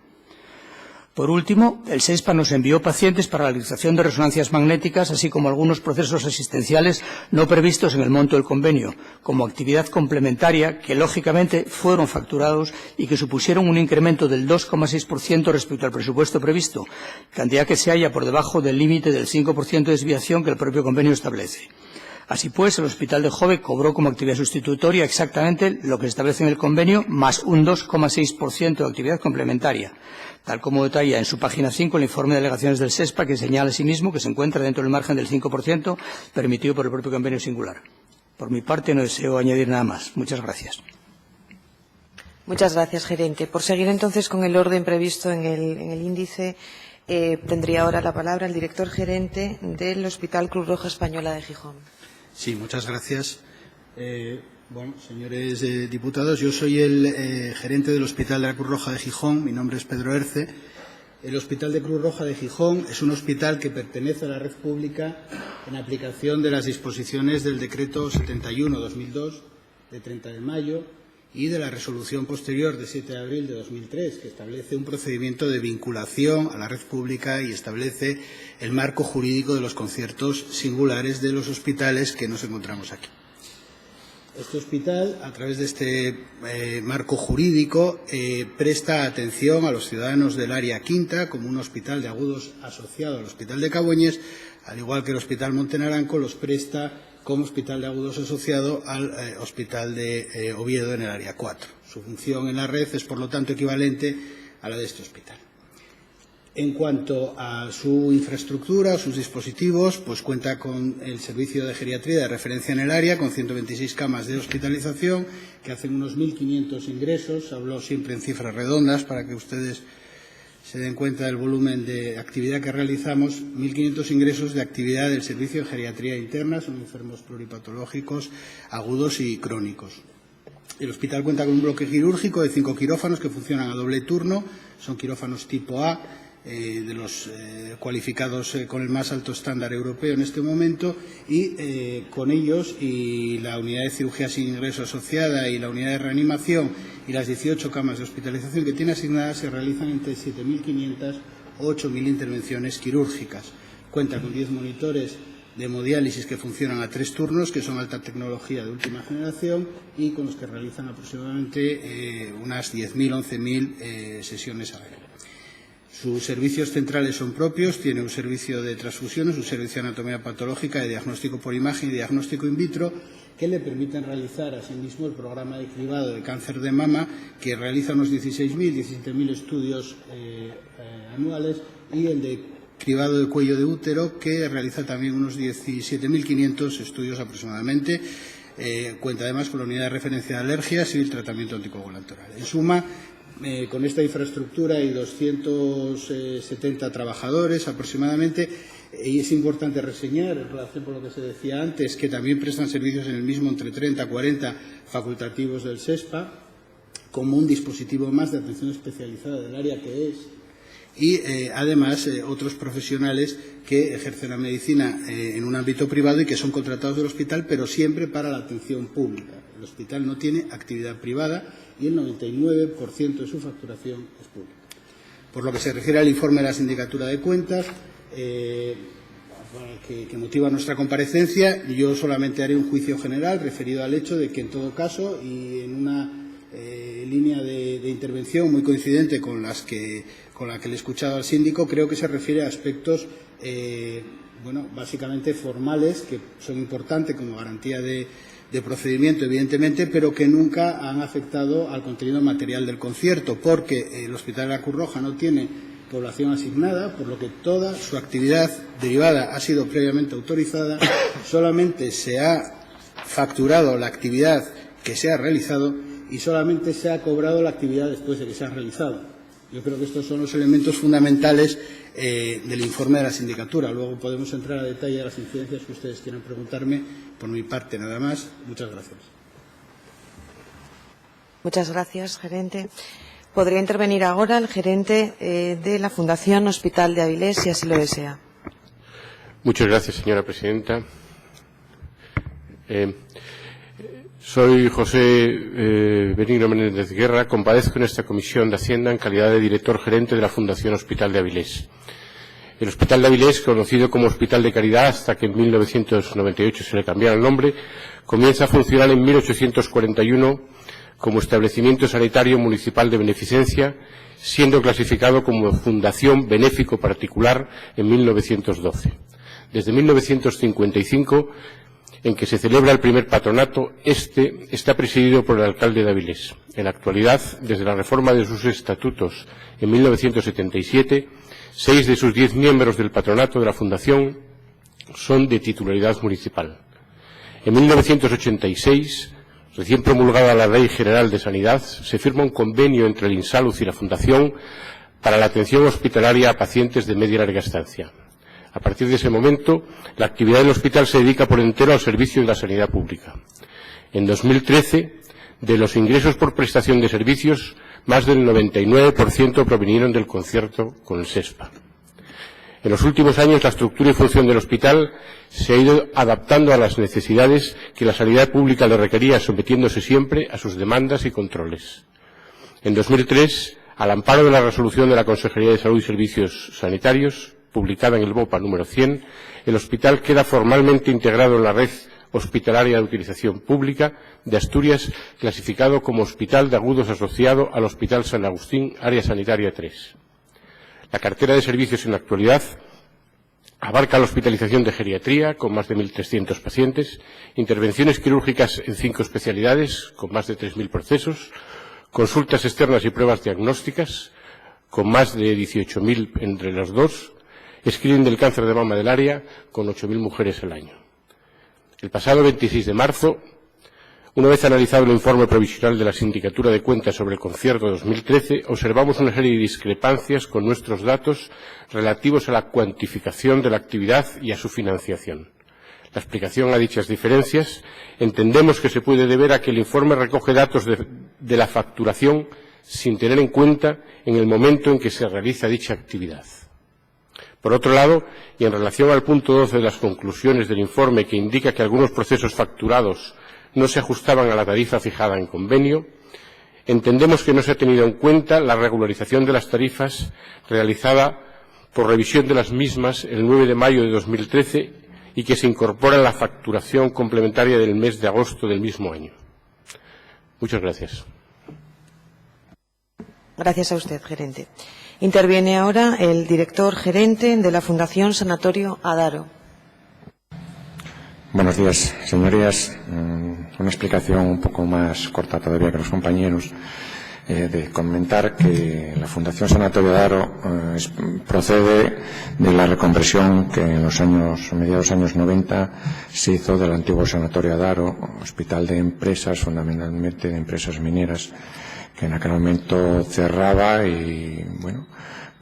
Por último, el SESPA nos envió pacientes para la realización de resonancias magnéticas, así como algunos procesos asistenciales no previstos en el monto del convenio, como actividad complementaria, que lógicamente fueron facturados y que supusieron un incremento del 2,6% respecto al presupuesto previsto, cantidad que se halla por debajo del límite del 5% de desviación que el propio convenio establece. Así pues, el Hospital de Jove cobró como actividad sustitutoria exactamente lo que se establece en el convenio, más un 2,6% de actividad complementaria, tal como detalla en su página 5 el informe de alegaciones del SESPA, que señala asimismo que se encuentra dentro del margen del 5% permitido por el propio convenio singular. Por mi parte, no deseo añadir nada más. Muchas gracias. Muchas gracias, gerente. Por seguir entonces con el orden previsto en el índice, tendría ahora la palabra el director gerente del Hospital Cruz Roja Española de Gijón. Sí, muchas gracias. Bueno, señores diputados, yo soy el gerente del Hospital de la Cruz Roja de Gijón. Mi nombre es Pedro Erce. El Hospital de Cruz Roja de Gijón es un hospital que pertenece a la red pública en aplicación de las disposiciones del Decreto 71/2002 de 30 de mayo y de la resolución posterior de 7 de abril de 2003, que establece un procedimiento de vinculación a la red pública y establece el marco jurídico de los conciertos singulares de los hospitales que nos encontramos aquí. Este hospital, a través de este marco jurídico, presta atención a los ciudadanos del área quinta como un hospital de agudos asociado al Hospital de Cabueñes, al igual que el Hospital Montenaranco los presta como hospital de agudos asociado al Hospital de Oviedo en el área 4. Su función en la red es, por lo tanto, equivalente a la de este hospital. En cuanto a su infraestructura o sus dispositivos, pues cuenta con el servicio de geriatría de referencia en el área, con 126 camas de hospitalización, que hacen unos 1.500 ingresos. Hablo siempre en cifras redondas para que ustedes se den cuenta del volumen de actividad que realizamos. 1.500 ingresos de actividad del servicio de geriatría interna, son enfermos pluripatológicos, agudos y crónicos. El hospital cuenta con un bloque quirúrgico de 5 quirófanos que funcionan a doble turno, son quirófanos tipo A, de los cualificados con el más alto estándar europeo en este momento, y con ellos y la unidad de cirugía sin ingreso asociada y la unidad de reanimación y las 18 camas de hospitalización que tiene asignadas se realizan entre 7.500 o 8.000 intervenciones quirúrgicas. Cuenta con 10 monitores de hemodiálisis que funcionan a 3 turnos, que son alta tecnología de última generación y con los que realizan aproximadamente unas 10.000, 11.000 sesiones al año. Sus servicios centrales son propios, tiene un servicio de transfusiones, un servicio de anatomía patológica, de diagnóstico por imagen y diagnóstico in vitro, que le permiten realizar asimismo el programa de cribado de cáncer de mama, que realiza unos 16.000, 17.000 estudios anuales, y el de cribado de cuello de útero, que realiza también unos 17.500 estudios aproximadamente. Cuenta además con la unidad de referencia de alergias y el tratamiento anticoagulante oral. En suma, con esta infraestructura y 270 trabajadores aproximadamente, y es importante reseñar, en relación con lo que se decía antes, que también prestan servicios en el mismo entre 30 a 40 facultativos del SESPA, como un dispositivo más de atención especializada del área que es, y además otros profesionales que ejercen la medicina en un ámbito privado y que son contratados del hospital, pero siempre para la atención pública. El hospital no tiene actividad privada y el 99% de su facturación es pública. Por lo que se refiere al informe de la Sindicatura de Cuentas, que motiva nuestra comparecencia, yo solamente haré un juicio general referido al hecho de que, en todo caso, y en una línea de intervención muy coincidente con la que le he escuchado al síndico. Creo que se refiere a aspectos básicamente formales, que son importantes como garantía de procedimiento, evidentemente, pero que nunca han afectado al contenido material del concierto, porque el Hospital de la Cruz Roja no tiene población asignada, por lo que toda su actividad derivada ha sido previamente autorizada, solamente se ha facturado la actividad que se ha realizado y solamente se ha cobrado la actividad después de que se ha realizado. Yo creo que estos son los elementos fundamentales del informe de la sindicatura. Luego podemos entrar a detalle de las incidencias que ustedes quieran preguntarme. Por mi parte, nada más. Muchas gracias. Muchas gracias, gerente. Podría intervenir ahora el gerente de la Fundación Hospital de Avilés, si así lo desea. Muchas gracias, señora presidenta. Soy José Benigno Menéndez Guerra, comparezco en esta comisión de Hacienda en calidad de director gerente de la Fundación Hospital de Avilés. El Hospital de Avilés, conocido como Hospital de Caridad hasta que en 1998 se le cambiara el nombre, comienza a funcionar en 1841 como establecimiento sanitario municipal de beneficencia, siendo clasificado como fundación benéfico particular en 1912. Desde 1955, en que se celebra el primer patronato, está presidido por el alcalde de Avilés. En la actualidad, desde la reforma de sus estatutos en 1977, 6 de sus 10 miembros del patronato de la Fundación son de titularidad municipal. En 1986, recién promulgada la Ley General de Sanidad, se firma un convenio entre el INSALUD y la Fundación para la atención hospitalaria a pacientes de media y larga estancia. A partir de ese momento, la actividad del hospital se dedica por entero al servicio de la sanidad pública. En 2013, de los ingresos por prestación de servicios, más del 99% provinieron del concierto con el SESPA. En los últimos años, la estructura y función del hospital se ha ido adaptando a las necesidades que la sanidad pública le requería, sometiéndose siempre a sus demandas y controles. En 2003, al amparo de la resolución de la Consejería de Salud y Servicios Sanitarios, publicada en el BOPA número 100, el hospital queda formalmente integrado en la red hospitalaria de utilización pública de Asturias, clasificado como Hospital de Agudos asociado al Hospital San Agustín, Área Sanitaria 3. La cartera de servicios en la actualidad abarca la hospitalización de geriatría, con más de 1.300 pacientes, intervenciones quirúrgicas en 5 especialidades, con más de 3.000 procesos, consultas externas y pruebas diagnósticas, con más de 18.000 entre las dos, screening del cáncer de mama del área, con 8.000 mujeres al año. El pasado 26 de marzo, una vez analizado el informe provisional de la Sindicatura de Cuentas sobre el concierto 2013, observamos una serie de discrepancias con nuestros datos relativos a la cuantificación de la actividad y a su financiación. La explicación a dichas diferencias entendemos que se puede deber a que el informe recoge datos de la facturación sin tener en cuenta en el momento en que se realiza dicha actividad. Por otro lado, y en relación al punto 12 de las conclusiones del informe, que indica que algunos procesos facturados no se ajustaban a la tarifa fijada en convenio, entendemos que no se ha tenido en cuenta la regularización de las tarifas realizada por revisión de las mismas el 9 de mayo de 2013 y que se incorpora en la facturación complementaria del mes de agosto del mismo año. Muchas gracias. Gracias a usted, gerente. Interviene ahora el director gerente de la Fundación Sanatorio Adaro. Buenos días, señorías. Una explicación un poco más corta todavía que los compañeros, de comentar que la Fundación Sanatorio Adaro procede de la reconversión que en los mediados años 90 se hizo del antiguo Sanatorio Adaro, hospital de empresas, fundamentalmente de empresas mineras, que en aquel momento cerraba y, bueno,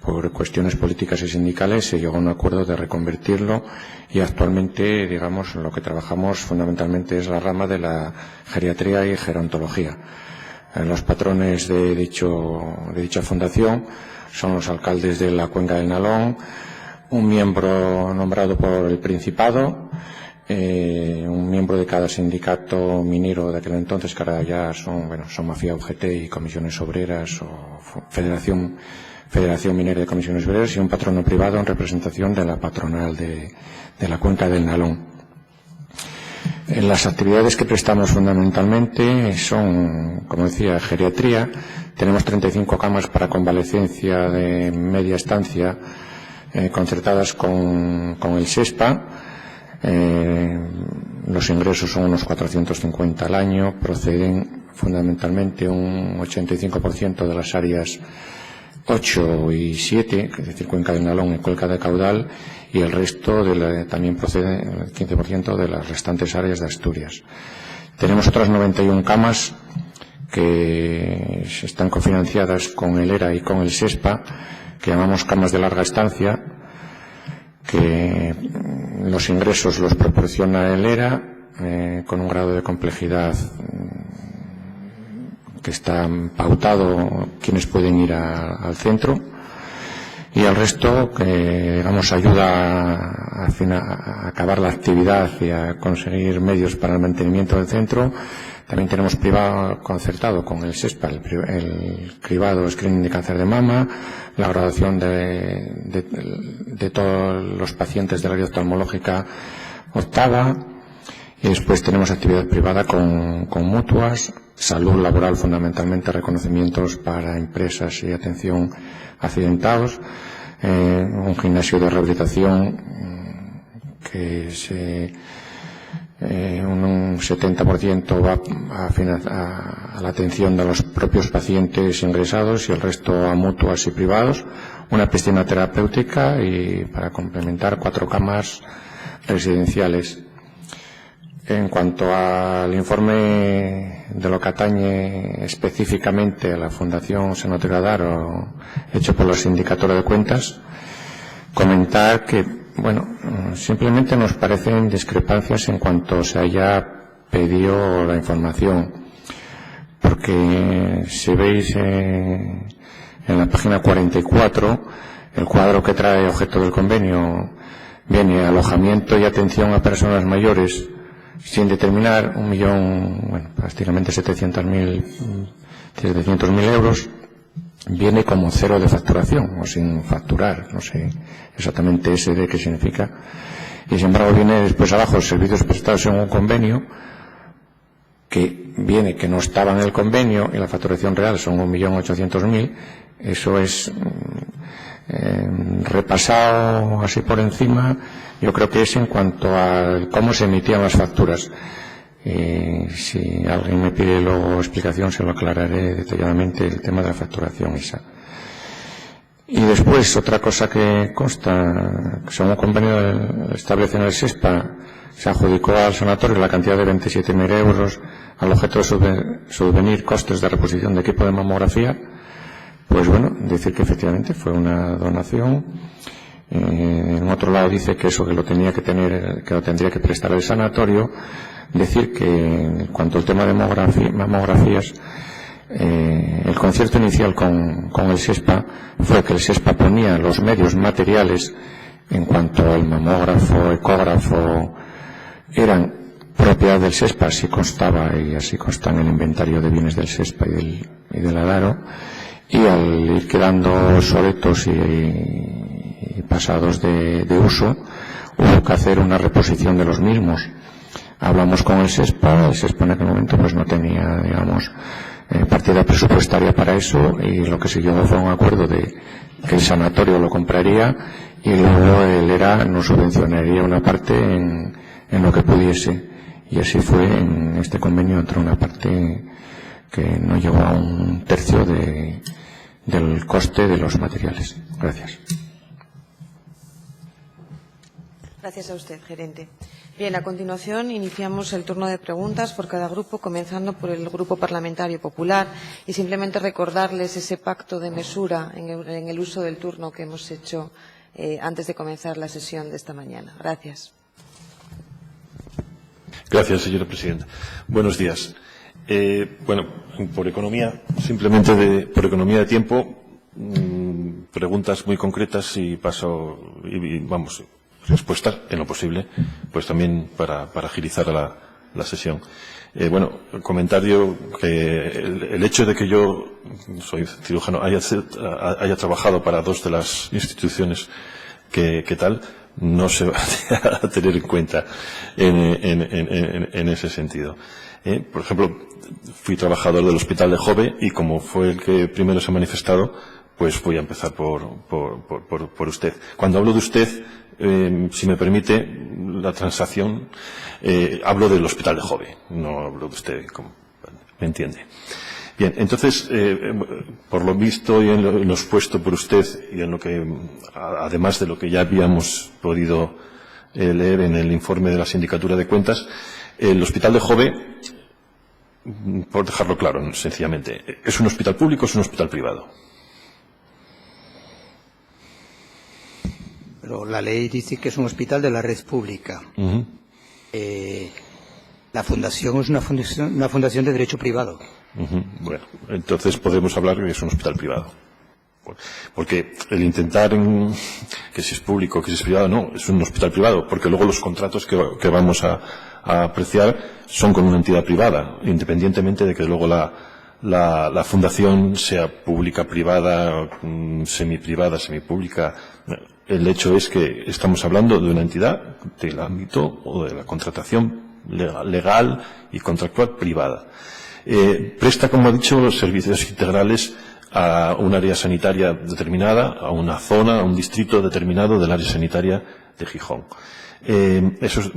por cuestiones políticas y sindicales se llegó a un acuerdo de reconvertirlo y actualmente, digamos, lo que trabajamos fundamentalmente es la rama de la geriatría y gerontología. Los patrones de dicha fundación son los alcaldes de la Cuenca del Nalón, un miembro nombrado por el Principado, un miembro de cada sindicato minero de aquel entonces, que ahora ya son Mafia UGT y Comisiones Obreras o Federación Minera de Comisiones Obreras, y un patrono privado en representación de la patronal de la Cuenca del Nalón. Las actividades que prestamos fundamentalmente son, como decía, geriatría. Tenemos 35 camas para convalecencia de media estancia concertadas con el SESPA. Los ingresos son unos 450 al año, proceden fundamentalmente un 85% de las áreas 8 y 7, es decir, cuenca del Nalón y cuenca de Caudal, y el resto también procede el 15% de las restantes áreas de Asturias. Tenemos otras 91 camas que están cofinanciadas con el ERA y con el SESPA, que llamamos camas de larga estancia, que los ingresos los proporciona el ERA con un grado de complejidad que está pautado quienes pueden ir al centro, y el resto que, digamos, ayuda a acabar la actividad y a conseguir medios para el mantenimiento del centro. También tenemos privado concertado con el SESPA, el cribado screening de cáncer de mama, la graduación de todos los pacientes del área oftalmológica octava, y después tenemos actividad privada con mutuas, salud laboral, fundamentalmente reconocimientos para empresas y atención a accidentados, un gimnasio de rehabilitación que un 70% va a la atención de los propios pacientes ingresados y el resto a mutuas y privados, una piscina terapéutica y, para complementar, 4 camas residenciales. En cuanto al informe de lo que atañe específicamente a la Fundación Sanatorio Adaro, hecho por la Sindicatura de Cuentas, comentar que, bueno, simplemente nos parecen discrepancias en cuanto se haya pedido la información, porque si veis en la página 44, el cuadro que trae objeto del convenio viene alojamiento y atención a personas mayores, sin determinar, 1.000.000, bueno, prácticamente 700.000 euros, viene como cero de facturación, o sin facturar, no sé exactamente ese de qué significa, y sin embargo viene después abajo servicios prestados en un convenio, que viene que no estaba en el convenio, y la facturación real son 1.800.000, eso es repasado así por encima. Yo creo que es en cuanto a cómo se emitían las facturas. Si alguien me pide luego explicación, se lo aclararé detalladamente, el tema de la facturación esa. Y después, otra cosa que consta, según un convenio establece en el SESPA, se adjudicó al sanatorio la cantidad de 27.000 euros al objeto de subvenir costes de reposición de equipo de mamografía. Pues bueno, decir que efectivamente fue una donación. En otro lado dice que eso que lo tenía que tener, que lo tendría que prestar el sanatorio. Decir que en cuanto al tema de mamografías, el concierto inicial con el SESPA fue que el SESPA ponía los medios materiales en cuanto al mamógrafo, ecógrafo, eran propiedad del SESPA, así constaba y así consta en el inventario de bienes del SESPA y del Adaro, y al ir quedando obsoletos y pasados de uso, hubo que hacer una reposición de los mismos. Hablamos con el SESPA en aquel momento pues no tenía, digamos, partida presupuestaria para eso, y lo que siguió fue un acuerdo de que el sanatorio lo compraría y luego el ERA nos subvencionaría una parte en lo que pudiese, y así fue. En este convenio entró una parte que no llegó a un tercio del coste de los materiales. Gracias. Gracias a usted, gerente. Bien, a continuación iniciamos el turno de preguntas por cada grupo, comenzando por el Grupo Parlamentario Popular, y simplemente recordarles ese pacto de mesura en el uso del turno que hemos hecho antes de comenzar la sesión de esta mañana. Gracias. Gracias, señora presidenta. Buenos días. Bueno, por economía, simplemente por economía de tiempo, preguntas muy concretas y paso, vamos, respuestas en lo posible, pues también para agilizar la sesión. Bueno, comentario que el hecho de que yo soy cirujano haya trabajado para dos de las instituciones que tal, no se va a tener en cuenta en ese sentido. Por ejemplo, fui trabajador del Hospital de Jove y como fue el que primero se ha manifestado, pues voy a empezar por usted. Cuando hablo de usted, si me permite la transacción, hablo del Hospital de Jove, no hablo de usted, ¿me entiende? Bien, entonces, por lo visto y en lo expuesto por usted y en lo que, además de lo que ya habíamos podido leer en el informe de la Sindicatura de Cuentas, el Hospital de Jove, por dejarlo claro, sencillamente, ¿es un hospital público o es un hospital privado? Pero la ley dice que es un hospital de la red pública. La fundación es una fundación de derecho privado. Bueno, entonces podemos hablar de que es un hospital privado. Porque el intentar que si es público, que si es privado, no, es un hospital privado, porque luego los contratos que vamos a apreciar son con una entidad privada, independientemente de que luego la fundación sea pública, privada, semiprivada, semipública. El hecho es que estamos hablando de una entidad del ámbito o de la contratación legal y contractual privada. Presta, como ha dicho, los servicios integrales a un área sanitaria determinada, a una zona, a un distrito determinado del área sanitaria de Gijón. Esos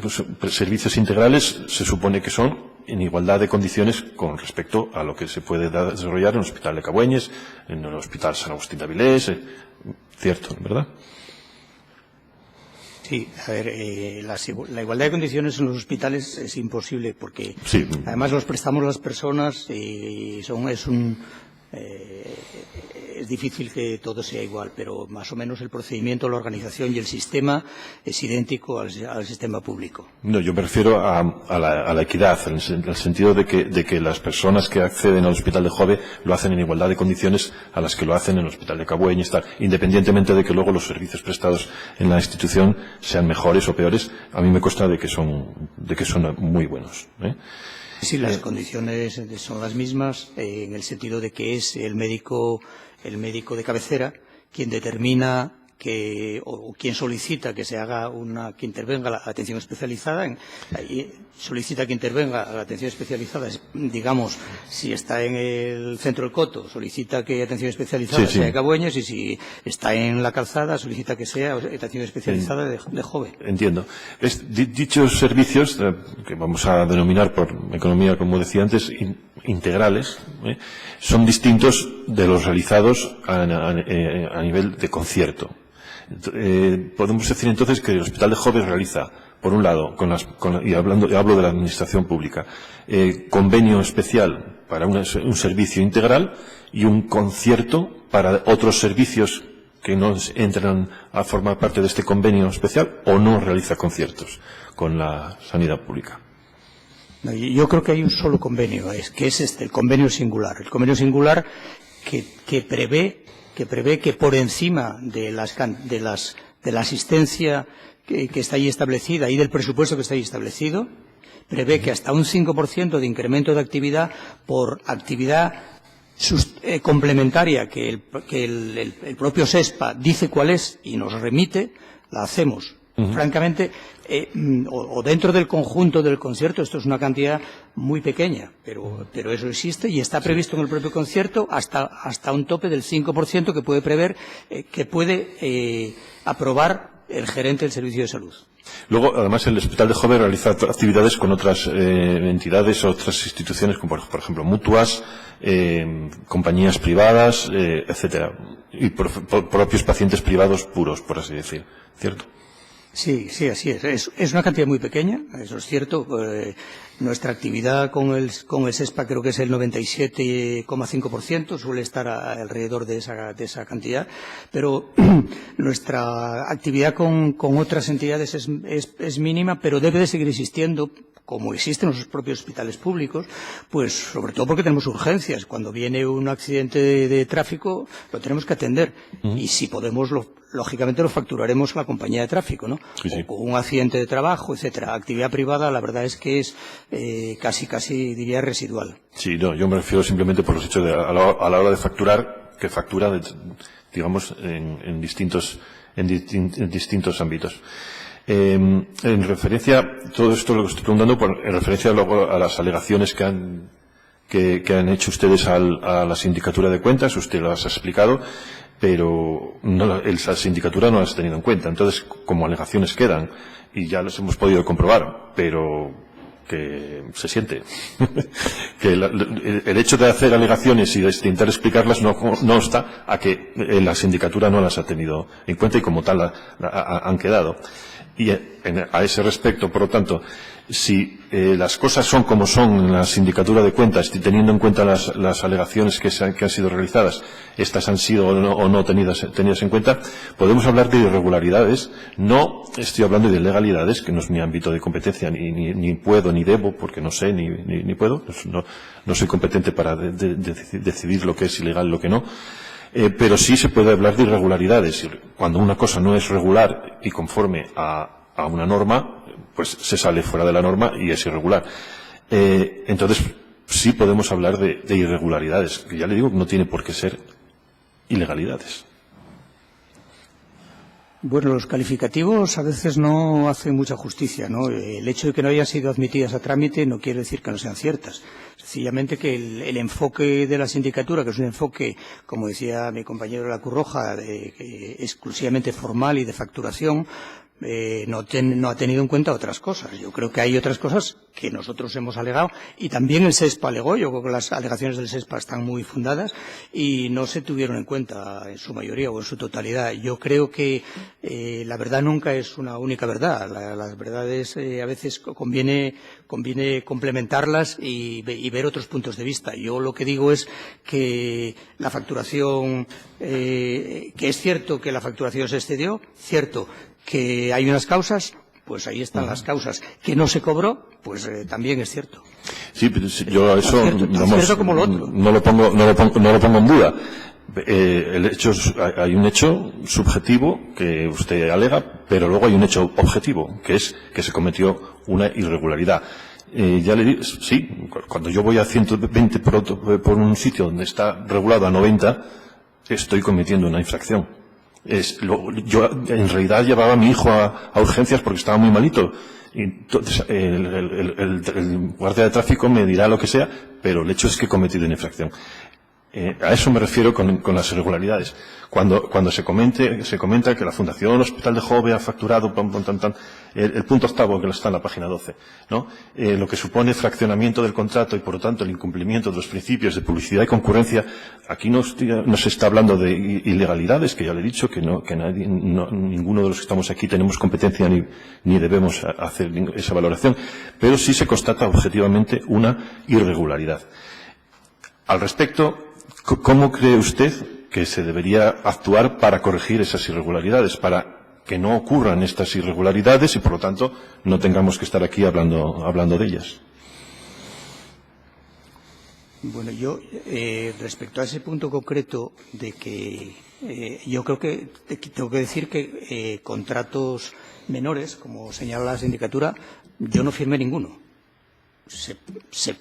servicios integrales se supone que son en igualdad de condiciones con respecto a lo que se puede desarrollar en el Hospital de Cabueñes, en el Hospital San Agustín de Avilés, cierto, ¿verdad? Sí, a ver, la igualdad de condiciones en los hospitales es imposible porque sí. Además los prestamos las personas y es difícil que todo sea igual, pero más o menos el procedimiento, la organización y el sistema es idéntico al sistema público. No, yo me refiero a la equidad, en el sentido de que las personas que acceden al Hospital de Jove lo hacen en igualdad de condiciones a las que lo hacen en el Hospital de Cabueñes, independientemente de que luego los servicios prestados en la institución sean mejores o peores. A mí me consta de que son muy buenos. Sí, las condiciones son las mismas en el sentido de que es el médico de cabecera quien determina o quien solicita que se haga que intervenga la atención especializada, solicita que intervenga la atención especializada, digamos, si está en el centro del Coto, solicita que atención especializada sea de Cabueñes, y si está en la Calzada, solicita que sea atención especializada de Jove. Entiendo. Dichos servicios, que vamos a denominar por economía, como decía antes, integrales, son distintos de los realizados a nivel de concierto. Podemos decir entonces que el Hospital de Jove realiza, por un lado, hablo de la administración pública, convenio especial para un servicio integral y un concierto para otros servicios que no entran a formar parte de este convenio especial, o no realiza conciertos con la sanidad pública. Yo creo que hay un solo convenio, que es el convenio singular. El convenio singular que prevé que por encima de la asistencia que está ahí establecida y del presupuesto que está ahí establecido, prevé que hasta un 5% de incremento de actividad por actividad complementaria que el propio SESPA dice cuál es y nos remite, la hacemos. Francamente, o dentro del conjunto del concierto, esto es una cantidad muy pequeña, pero eso existe y está previsto en el propio concierto hasta un tope del 5% que puede prever, que puede aprobar el gerente del servicio de salud. Luego, además, el Hospital de Jove realiza actividades con otras entidades, otras instituciones, como por ejemplo mutuas, compañías privadas, etcétera, y propios pacientes privados puros, por así decir, ¿cierto? Sí, así es. Es una cantidad muy pequeña, eso es cierto. Nuestra actividad con el SESPA creo que es el 97,5%, suele estar alrededor de esa cantidad, pero nuestra actividad con otras entidades es mínima, pero debe de seguir existiendo, como existen los propios hospitales públicos, pues sobre todo porque tenemos urgencias. Cuando viene un accidente de tráfico, lo tenemos que atender. Y si podemos, lógicamente lo facturaremos a la compañía de tráfico, ¿no? Sí. O con un accidente de trabajo, etcétera. Actividad privada, la verdad es que es casi diría residual. Sí, no, yo me refiero simplemente por los hechos a la hora de facturar, que factura, digamos, en distintos en distintos ámbitos. En referencia, todo esto lo que estoy preguntando, en referencia luego a las alegaciones que han hecho ustedes a la Sindicatura de Cuentas, usted las ha explicado, pero la Sindicatura no las ha tenido en cuenta. Entonces, como alegaciones quedan, y ya las hemos podido comprobar, pero que se siente que el hecho de hacer alegaciones y de intentar explicarlas no está a que la Sindicatura no las ha tenido en cuenta y como tal han quedado. Y a ese respecto, por lo tanto, si las cosas son como son en la Sindicatura de Cuentas y teniendo en cuenta las alegaciones que han sido realizadas, estas han sido o no tenidas en cuenta, podemos hablar de irregularidades. No estoy hablando de ilegalidades, que no es mi ámbito de competencia, ni puedo ni debo, porque no sé ni puedo, no soy competente para decidir lo que es ilegal y lo que no. Pero sí se puede hablar de irregularidades. Cuando una cosa no es regular y conforme a una norma, pues se sale fuera de la norma y es irregular. Entonces, sí podemos hablar de irregularidades, que ya le digo que no tiene por qué ser ilegalidades. Bueno, los calificativos a veces no hacen mucha justicia, ¿no? El hecho de que no hayan sido admitidas a trámite no quiere decir que no sean ciertas. Sencillamente que el enfoque de la sindicatura, que es un enfoque, como decía mi compañero de la Cruz Roja, exclusivamente formal y de facturación, no ha tenido en cuenta otras cosas. Yo creo que hay otras cosas que nosotros hemos alegado y también el SESPA alegó. Yo creo que las alegaciones del SESPA están muy fundadas y no se tuvieron en cuenta en su mayoría o en su totalidad. Yo creo que la verdad nunca es una única verdad. Las verdades a veces conviene complementarlas y ver otros puntos de vista. Yo lo que digo es que la facturación, que es cierto que la facturación se excedió, cierto que hay unas causas, pues ahí están las causas. Que no se cobró, pues también es cierto. Sí, pero yo eso no lo pongo en duda. Hay un hecho subjetivo que usted alega, pero luego hay un hecho objetivo, que es que se cometió una irregularidad. Ya le digo, sí, cuando yo voy a 120 por un sitio donde está regulado a 90, estoy cometiendo una infracción. Yo en realidad llevaba a mi hijo a urgencias porque estaba muy malito. Y entonces el guardia de tráfico me dirá lo que sea, pero el hecho es que he cometido una infracción. A eso me refiero con las irregularidades. Cuando se comenta que la Fundación Hospital de Jove ha facturado el punto octavo, que está en la página 12, ¿no? Lo que supone fraccionamiento del contrato y por lo tanto el incumplimiento de los principios de publicidad y concurrencia. Aquí no se está hablando de ilegalidades, que ya le he dicho que ninguno de los que estamos aquí tenemos competencia ni debemos hacer esa valoración, pero sí se constata objetivamente una irregularidad. Al respecto, ¿cómo cree usted que se debería actuar para corregir esas irregularidades, para que no ocurran estas irregularidades y, por lo tanto, no tengamos que estar aquí hablando de ellas? Bueno, yo, respecto a ese punto concreto de que yo creo que tengo que decir que contratos menores, como señala la sindicatura, yo no firmé ninguno. Si se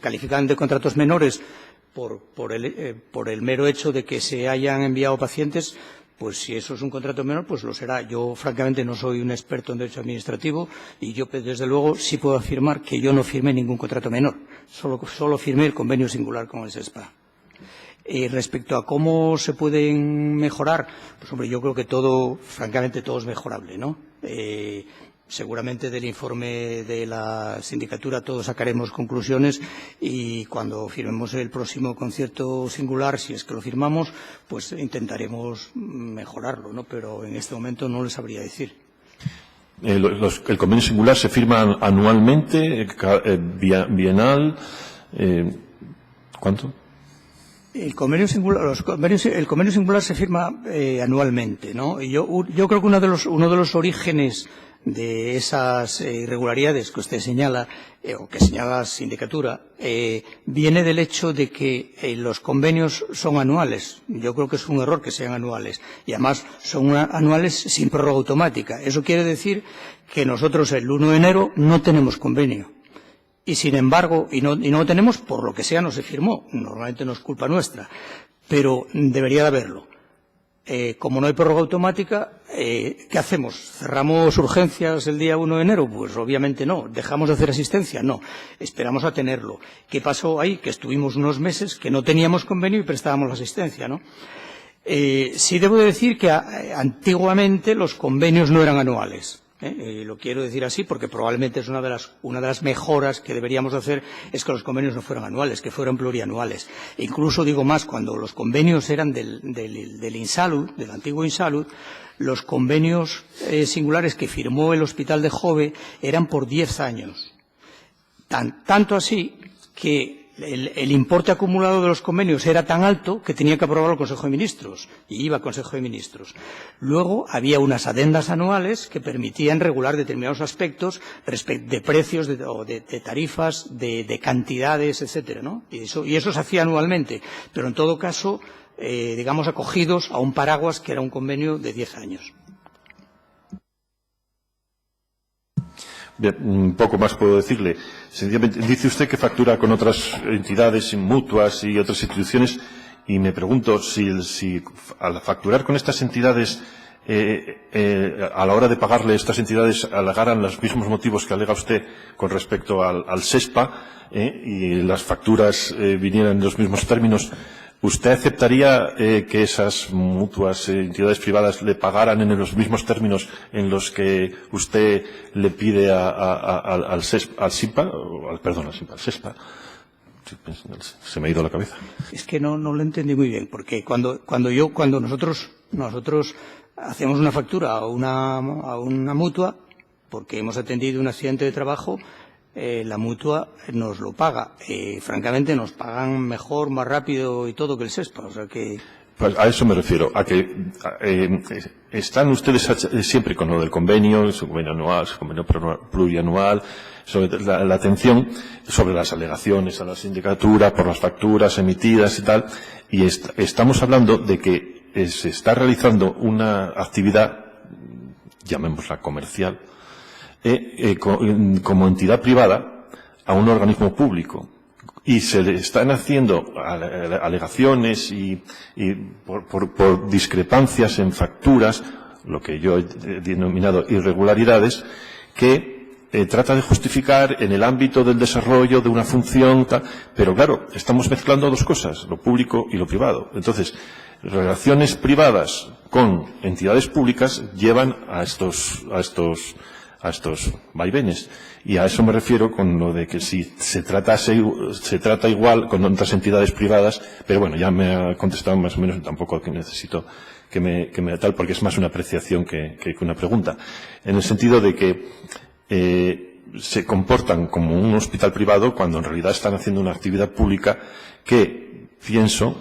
califican de contratos menores por el mero hecho de que se hayan enviado pacientes, pues si eso es un contrato menor, pues lo será. Yo, francamente, no soy un experto en derecho administrativo y yo, desde luego, sí puedo afirmar que yo no firmé ningún contrato menor. Solo firmé el convenio singular con el SESPA. Respecto a cómo se pueden mejorar, pues hombre, yo creo que francamente, todo es mejorable, ¿no? Seguramente del informe de la sindicatura todos sacaremos conclusiones y cuando firmemos el próximo concierto singular, si es que lo firmamos, pues intentaremos mejorarlo, ¿no? Pero en este momento no les sabría decir. El convenio singular se firma anualmente, bienal, ¿cuánto? El convenio singular se firma anualmente, ¿no? Y yo creo que uno de los orígenes de esas irregularidades que usted señala, o que señala la sindicatura, viene del hecho de que los convenios son anuales. Yo creo que es un error que sean anuales. Y además son anuales sin prórroga automática. Eso quiere decir que nosotros el 1 de enero no tenemos convenio. Y sin embargo, y no lo tenemos por lo que sea, no se firmó. Normalmente no es culpa nuestra. Pero debería de haberlo. como no hay prórroga automática, ¿qué hacemos? ¿Cerramos urgencias el día 1 de enero? Pues obviamente no. ¿Dejamos de hacer asistencia? No. Esperamos a tenerlo. ¿Qué pasó ahí? Que estuvimos unos meses que no teníamos convenio y prestábamos la asistencia, ¿no? Sí debo de decir que antiguamente los convenios no eran anuales. Lo quiero decir así porque probablemente es una de las mejoras que deberíamos hacer es que los convenios no fueran anuales, que fueran plurianuales. E incluso digo más, cuando los convenios eran del Insalud, del antiguo Insalud, los convenios singulares que firmó el Hospital de Jove eran por 10 años. Tanto así que el importe acumulado de los convenios era tan alto que tenía que aprobarlo el Consejo de Ministros, y iba al Consejo de Ministros. Luego había unas adendas anuales que permitían regular determinados aspectos de precios, de tarifas, de cantidades, etcétera, ¿no? Y eso se hacía anualmente, pero en todo caso, digamos, acogidos a un paraguas que era un convenio de 10 años. Bien, poco más puedo decirle. Sencillamente, dice usted que factura con otras entidades, mutuas y otras instituciones, y me pregunto si al facturar con estas entidades, a la hora de pagarle, estas entidades alegaran los mismos motivos que alega usted con respecto al SESPA, y las facturas vinieran en los mismos términos, ¿usted aceptaría que esas mutuas entidades privadas le pagaran en los mismos términos en los que usted le pide al SESPA? Se me ha ido la cabeza. Es que no lo entendí muy bien, porque cuando nosotros hacemos una factura a una mutua, porque hemos atendido un accidente de trabajo, la mutua nos lo paga. Francamente, nos pagan mejor, más rápido y todo que el SESPA. O sea que... Pues a eso me refiero, a que están ustedes siempre con lo del convenio, su convenio anual, su convenio plurianual, sobre la atención sobre las alegaciones a la sindicatura por las facturas emitidas y tal, y estamos hablando de que se está realizando una actividad, llamémosla comercial, como entidad privada a un organismo público, y se le están haciendo alegaciones y por discrepancias en facturas, lo que yo he denominado irregularidades, que trata de justificar en el ámbito del desarrollo de una función, pero claro, estamos mezclando dos cosas, lo público y lo privado. Entonces, relaciones privadas con entidades públicas llevan a estos vaivenes, y a eso me refiero con lo de que si se trata igual con otras entidades privadas, pero bueno, ya me ha contestado más o menos, tampoco que necesito que me tal, porque es más una apreciación que una pregunta, en el sentido de que se comportan como un hospital privado cuando en realidad están haciendo una actividad pública que pienso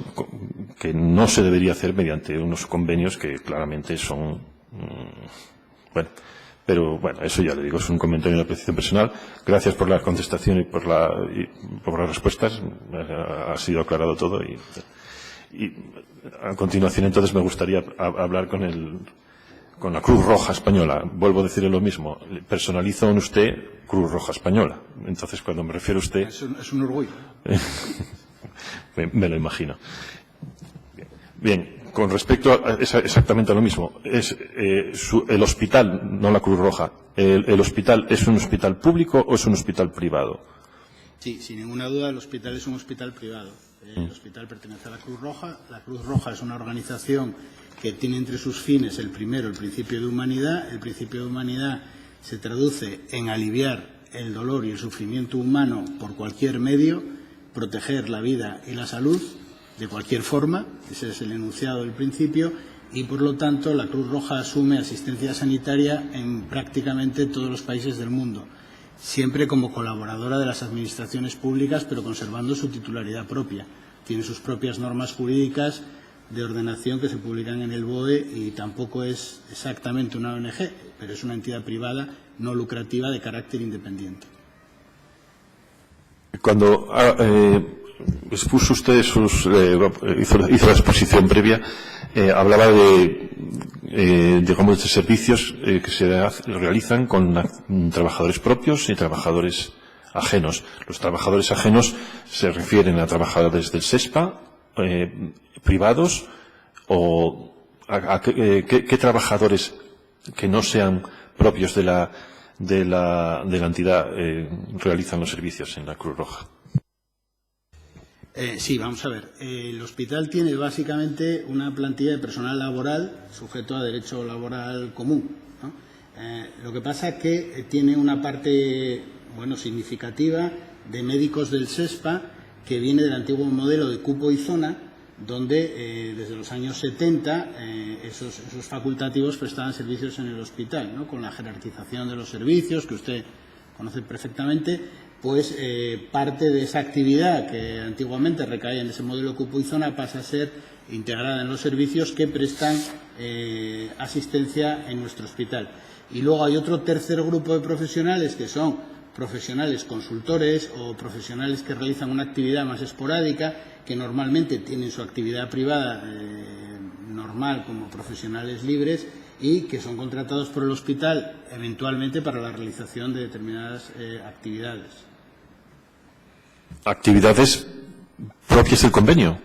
que no se debería hacer mediante unos convenios que claramente son bueno. Pero bueno, eso ya le digo, es un comentario de apreciación personal. Gracias por la contestación y por las respuestas. Ha sido aclarado todo y a continuación entonces me gustaría hablar con la Cruz Roja Española. Vuelvo a decirle lo mismo. Personalizo en usted Cruz Roja Española. Entonces cuando me refiero a usted... Es un orgullo. me lo imagino. Bien. Con respecto a exactamente a lo mismo, es el hospital, no la Cruz Roja, el hospital ¿es un hospital público o es un hospital privado? Sí, sin ninguna duda el hospital es un hospital privado. El hospital pertenece a la Cruz Roja. La Cruz Roja es una organización que tiene entre sus fines el principio de humanidad. El principio de humanidad se traduce en aliviar el dolor y el sufrimiento humano por cualquier medio, proteger la vida y la salud de cualquier forma, ese es el enunciado del principio, y por lo tanto la Cruz Roja asume asistencia sanitaria en prácticamente todos los países del mundo, siempre como colaboradora de las administraciones públicas, pero conservando su titularidad propia. Tiene sus propias normas jurídicas de ordenación que se publican en el BOE y tampoco es exactamente una ONG, pero es una entidad privada no lucrativa de carácter independiente. Cuando expuso usted hizo la exposición previa, hablaba digamos, de servicios que se realizan con trabajadores propios y trabajadores ajenos. Los trabajadores ajenos se refieren a trabajadores del SESPA, privados o ¿qué trabajadores que no sean propios de la entidad realizan los servicios en la Cruz Roja? Sí, vamos a ver. El hospital tiene básicamente una plantilla de personal laboral sujeto a derecho laboral común, ¿no? Lo que pasa es que tiene una parte, bueno, significativa de médicos del SESPA que viene del antiguo modelo de cupo y zona, donde desde los años 70 esos facultativos prestaban servicios en el hospital, ¿no? Con la jerarquización de los servicios, que usted conoce perfectamente, pues parte de esa actividad que antiguamente recaía en ese modelo cupo y zona pasa a ser integrada en los servicios que prestan asistencia en nuestro hospital. Y luego hay otro tercer grupo de profesionales que son profesionales consultores o profesionales que realizan una actividad más esporádica, que normalmente tienen su actividad privada normal como profesionales libres y que son contratados por el hospital eventualmente para la realización de determinadas actividades. ¿Actividades propias del convenio?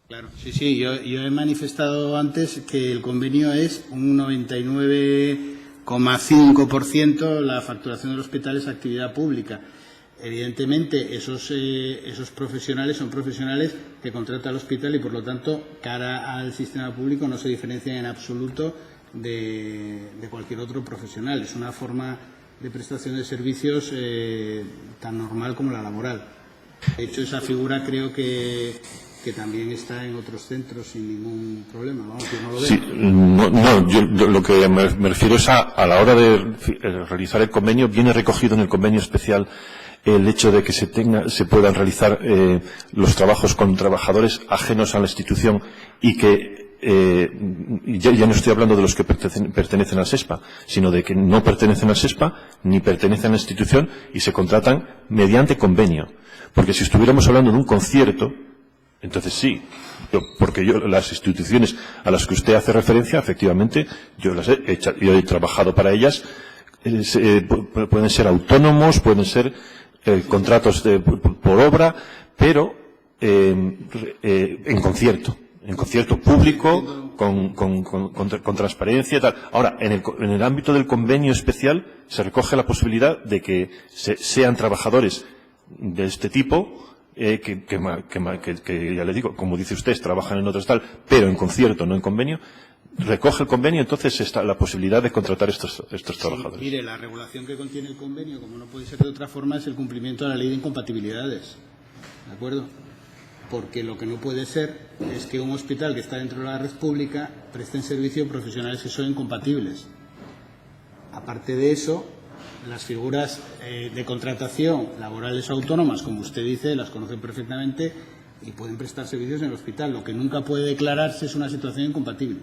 Claro, sí, yo he manifestado antes que el convenio es un 99,5% la facturación del hospital es actividad pública. Evidentemente, esos profesionales son profesionales que contrata el hospital y, por lo tanto, cara al sistema público no se diferencian en absoluto de cualquier otro profesional. Es una forma de prestación de servicios tan normal como la laboral. De hecho, esa figura creo que también está en otros centros sin ningún problema. Vamos, yo no lo veo. Sí, yo lo que me refiero es a la hora de realizar el convenio, viene recogido en el convenio especial el hecho de que se puedan realizar los trabajos con trabajadores ajenos a la institución y que ya no estoy hablando de los que pertenecen al SESPA, sino de que no pertenecen al SESPA ni pertenecen a la institución y se contratan mediante convenio. Porque si estuviéramos hablando de un concierto, entonces sí, porque las instituciones a las que usted hace referencia, efectivamente, yo he trabajado para ellas, pueden ser autónomos, pueden ser contratos por obra, pero en concierto público, con transparencia y tal. Ahora, en el ámbito del convenio especial se recoge la posibilidad de que sean trabajadores de este tipo, que ya le digo, como dice usted, trabajan en otras tal, pero en concierto, no en convenio. Recoge el convenio, entonces está la posibilidad de contratar estos trabajadores. Mire, la regulación que contiene el convenio, como no puede ser de otra forma, es el cumplimiento de la ley de incompatibilidades. ¿De acuerdo? Porque lo que no puede ser es que un hospital que está dentro de la red pública preste servicio a profesionales que son incompatibles. Aparte de eso, las figuras de contratación laborales autónomas, como usted dice, las conocen perfectamente y pueden prestar servicios en el hospital. Lo que nunca puede declararse es una situación incompatible.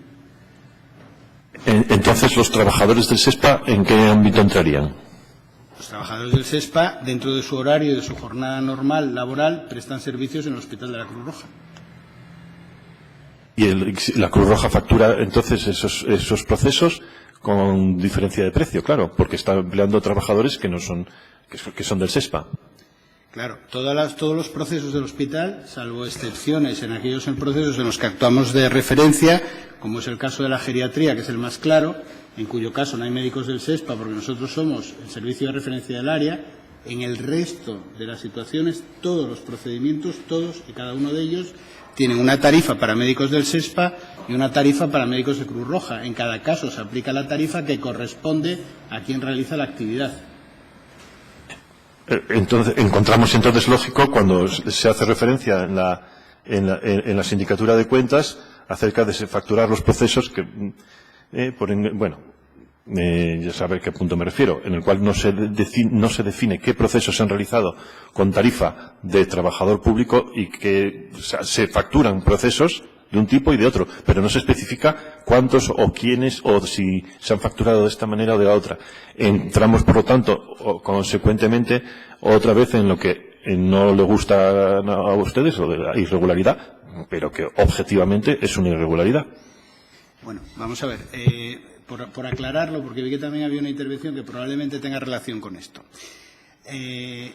Entonces, ¿los trabajadores del SESPA en qué ámbito entrarían? Los trabajadores del SESPA, dentro de su horario y de su jornada normal laboral, prestan servicios en el Hospital de la Cruz Roja. ¿Y la Cruz Roja factura entonces esos procesos con diferencia de precio? Claro, porque está empleando trabajadores que son del SESPA. Claro, todos los procesos del hospital, salvo excepciones en aquellos procesos en los que actuamos de referencia, como es el caso de la geriatría, que es el más claro, en cuyo caso no hay médicos del SESPA porque nosotros somos el servicio de referencia del área. En el resto de las situaciones, todos los procedimientos, todos y cada uno de ellos, tienen una tarifa para médicos del SESPA y una tarifa para médicos de Cruz Roja. En cada caso se aplica la tarifa que corresponde a quien realiza la actividad. Entonces, encontramos entonces lógico cuando se hace referencia en la sindicatura de cuentas acerca de facturar los procesos que ya sabe a qué punto me refiero, en el cual no se define qué procesos se han realizado con tarifa de trabajador público y que se facturan procesos de un tipo y de otro, pero no se especifica cuántos o quiénes o si se han facturado de esta manera o de la otra. Entramos, por lo tanto, consecuentemente, otra vez en lo que no le gusta a ustedes, lo de la irregularidad, pero que objetivamente es una irregularidad. Bueno, vamos a ver, por aclararlo, porque vi que también había una intervención que probablemente tenga relación con esto. El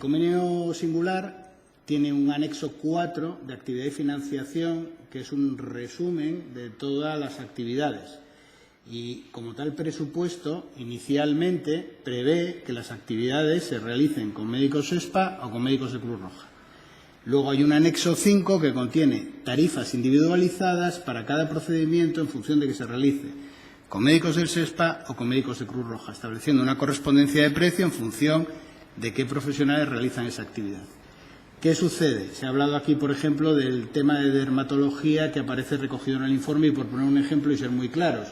convenio singular tiene un anexo 4 de actividad y financiación, que es un resumen de todas las actividades. Y, como tal presupuesto, inicialmente prevé que las actividades se realicen con médicos SESPA o con médicos de Cruz Roja. Luego hay un anexo 5 que contiene tarifas individualizadas para cada procedimiento en función de que se realice con médicos del SESPA o con médicos de Cruz Roja, estableciendo una correspondencia de precio en función de qué profesionales realizan esa actividad. ¿Qué sucede? Se ha hablado aquí, por ejemplo, del tema de dermatología que aparece recogido en el informe y, por poner un ejemplo y ser muy claros,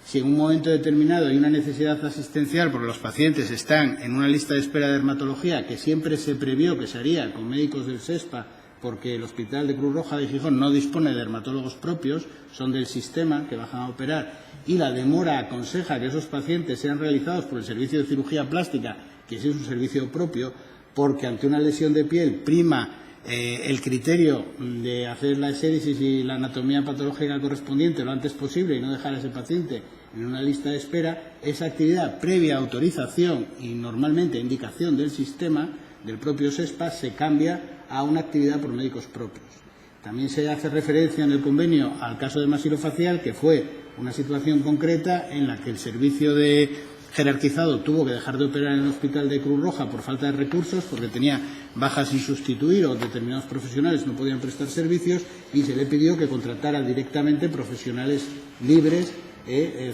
si en un momento determinado hay una necesidad asistencial porque los pacientes están en una lista de espera de dermatología que siempre se previó que se haría con médicos del SESPA porque el Hospital de Cruz Roja de Gijón no dispone de dermatólogos propios, son del sistema que bajan a operar, y la demora aconseja que esos pacientes sean realizados por el servicio de cirugía plástica, que sí es un servicio propio, porque ante una lesión de piel prima el criterio de hacer la exéresis y la anatomía patológica correspondiente lo antes posible y no dejar a ese paciente en una lista de espera, esa actividad previa autorización y normalmente indicación del sistema, del propio SESPA, se cambia a una actividad por médicos propios. También se hace referencia en el convenio al caso de maxilofacial, que fue una situación concreta en la que el servicio de jerarquizado tuvo que dejar de operar en el Hospital de Cruz Roja por falta de recursos, porque tenía bajas sin sustituir o determinados profesionales no podían prestar servicios, y se le pidió que contratara directamente profesionales libres,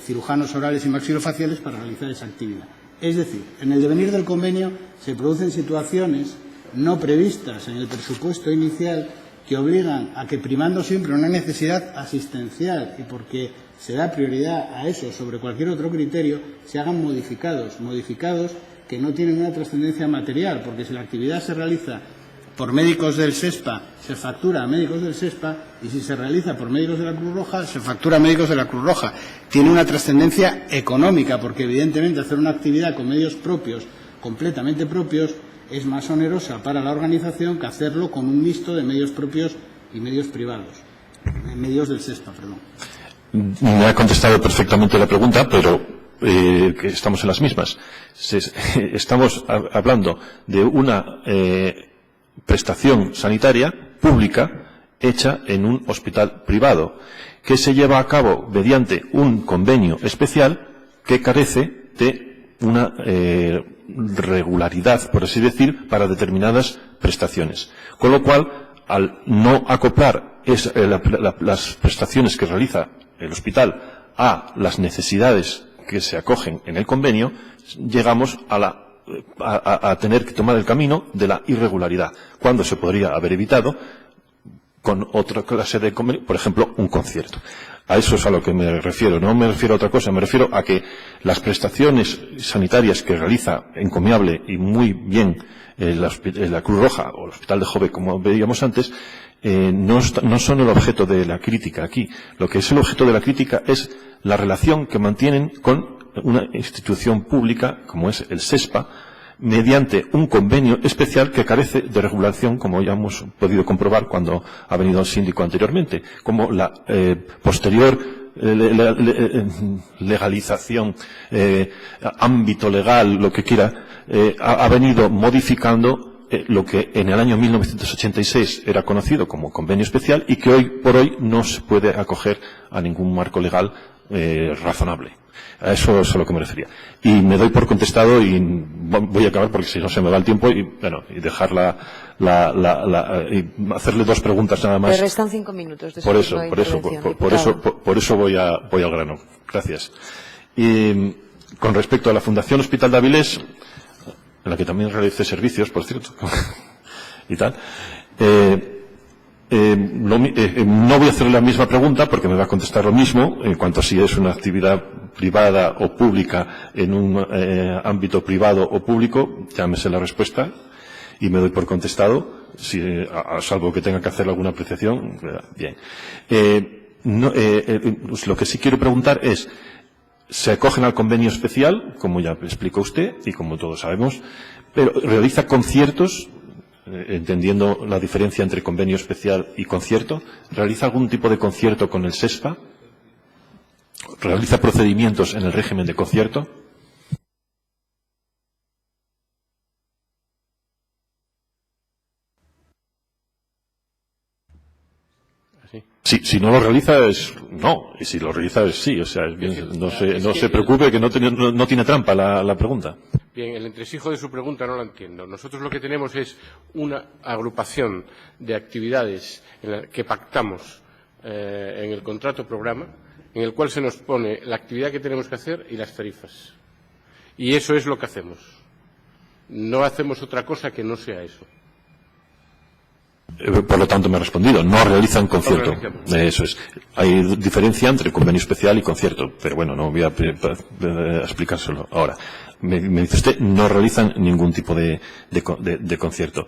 cirujanos orales y maxilofaciales, para realizar esa actividad. Es decir, en el devenir del convenio se producen situaciones no previstas en el presupuesto inicial que obligan a que, primando siempre una necesidad asistencial y porque se da prioridad a eso sobre cualquier otro criterio, se hagan modificados que no tienen una trascendencia material, porque si la actividad se realiza por médicos del SESPA, se factura a médicos del SESPA, y si se realiza por médicos de la Cruz Roja, se factura a médicos de la Cruz Roja. Tiene una trascendencia económica, porque evidentemente hacer una actividad con medios propios, completamente propios, es más onerosa para la organización que hacerlo con un mixto de medios propios y medios privados, medios del SESPA, perdón. Me ha contestado perfectamente la pregunta, pero que estamos en las mismas. Estamos hablando de una prestación sanitaria pública hecha en un hospital privado, que se lleva a cabo mediante un convenio especial que carece de una regularidad, por así decir, para determinadas prestaciones. Con lo cual, al no acoplar las prestaciones que realiza el hospital a las necesidades que se acogen en el convenio, llegamos a tener que tomar el camino de la irregularidad, cuando se podría haber evitado con otra clase de convenio, por ejemplo, un concierto. A eso es a lo que me refiero. No me refiero a otra cosa, me refiero a que las prestaciones sanitarias que realiza encomiable y muy bien la Cruz Roja o el Hospital de Jove, como veíamos antes, no son el objeto de la crítica aquí. Lo que es el objeto de la crítica es la relación que mantienen con una institución pública como es el SESPA, mediante un convenio especial que carece de regulación, como ya hemos podido comprobar cuando ha venido el síndico anteriormente, como la posterior legalización, ámbito legal, lo que quiera, ha venido modificando lo que en el año 1986 era conocido como convenio especial y que hoy por hoy no se puede acoger a ningún marco legal razonable. A eso es a lo que me refería. Y me doy por contestado y voy a acabar porque si no se me va el tiempo y dejar y hacerle dos preguntas nada más. Le restan 5 minutos. Por eso voy al grano. Gracias. Y con respecto a la Fundación Hospital de Avilés, en la que también realicé servicios, por cierto, y tal, no voy a hacer la misma pregunta porque me va a contestar lo mismo en cuanto a si es una actividad privada o pública en un ámbito privado o público. Ya me sé la respuesta y me doy por contestado, salvo que tenga que hacer alguna apreciación. Bien. Lo que sí quiero preguntar es, se acogen al convenio especial, como ya explicó usted y como todos sabemos, pero realiza conciertos, entendiendo la diferencia entre convenio especial y concierto, ¿realiza algún tipo de concierto con el SESPA? ¿Realiza procedimientos en el régimen de concierto? Sí, si no lo realiza es no, y si lo realiza es sí. O sea, no se preocupe que no tiene trampa la pregunta. Bien, el entresijo de su pregunta no lo entiendo. Nosotros lo que tenemos es una agrupación de actividades que pactamos en el contrato programa, en el cual se nos pone la actividad que tenemos que hacer y las tarifas. Y eso es lo que hacemos. No hacemos otra cosa que no sea eso. Por lo tanto, me ha respondido, no realizan concierto. Eso es. Hay diferencia entre convenio especial y concierto, pero bueno, no voy a explicárselo ahora. Me dice usted, no realizan ningún tipo de concierto.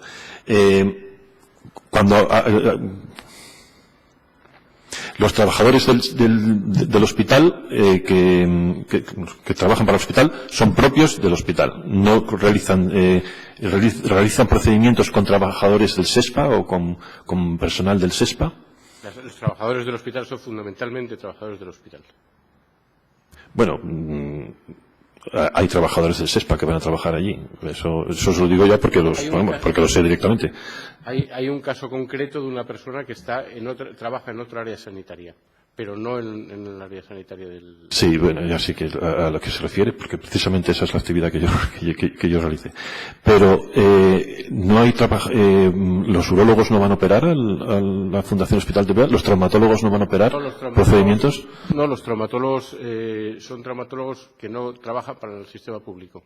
Cuando los trabajadores del hospital que trabajan para el hospital son propios del hospital. No realizan procedimientos con trabajadores del SESPA o con personal del SESPA. Los trabajadores del hospital son fundamentalmente trabajadores del hospital. Bueno, hay trabajadores del SESPA que van a trabajar allí. Eso os lo digo ya porque lo sé directamente. Hay un caso concreto de una persona que trabaja en otra área sanitaria, pero no en el área sanitaria del... Sí, bueno, ya sé que a lo que se refiere, porque precisamente esa es la actividad que yo realicé. Pero no hay los urólogos no van a operar a la Fundación Hospital de Beal, los traumatólogos no van a operar procedimientos. No, los traumatólogos son traumatólogos que no trabajan para el sistema público.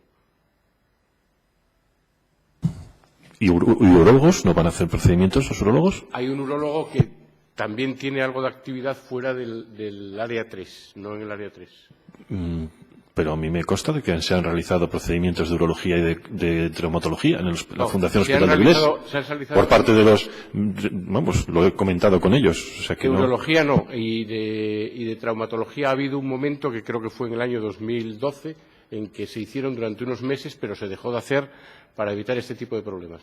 ¿Y urólogos no van a hacer procedimientos los urólogos? Hay un urólogo que también tiene algo de actividad fuera del área 3, no en el área 3. Pero a mí me consta de que se han realizado procedimientos de urología y de traumatología en la Fundación Hospital de Avilés. Por parte de los... Vamos, lo he comentado con ellos. O sea que de urología no, y de traumatología ha habido un momento que creo que fue en el año 2012 en que se hicieron durante unos meses, pero se dejó de hacer para evitar este tipo de problemas.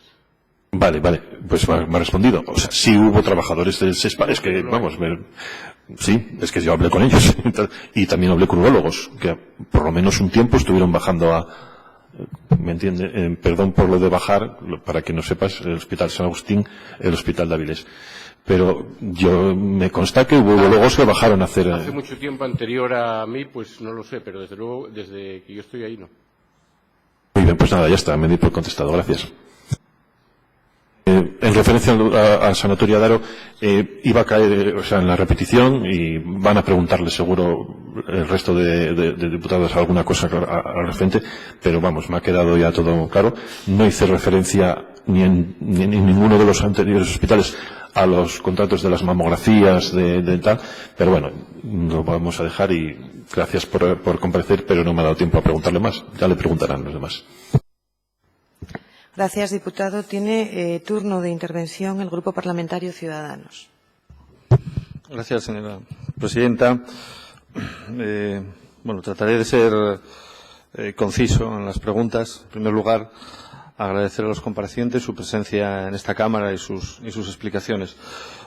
Vale, pues me ha respondido. O sea, sí hubo trabajadores del SESPA, es que, vamos, sí, es que yo hablé con ellos. Y también hablé con urólogos, que por lo menos un tiempo estuvieron bajando ¿me entiende? Perdón por lo de bajar, para que no sepas, el Hospital San Agustín, el Hospital de Avilés. Pero me consta que hubo urólogos que bajaron a hacer... Hace mucho tiempo anterior a mí, pues no lo sé, pero desde luego, desde que yo estoy ahí, no. Muy bien, pues nada, ya está, me di por contestado, gracias. En referencia al sanatorio Daro, iba a caer, en la repetición y van a preguntarle seguro el resto de diputados alguna cosa al referente, pero vamos, me ha quedado ya todo claro. No hice referencia ni en ninguno de los anteriores hospitales a los contratos de las mamografías de tal, pero bueno, lo vamos a dejar y gracias por comparecer, pero no me ha dado tiempo a preguntarle más. Ya le preguntarán los demás. Gracias, diputado. Tiene turno de intervención el Grupo Parlamentario Ciudadanos. Gracias, señora presidenta. Trataré de ser conciso en las preguntas. En primer lugar, agradecer a los comparecientes su presencia en esta Cámara y sus explicaciones.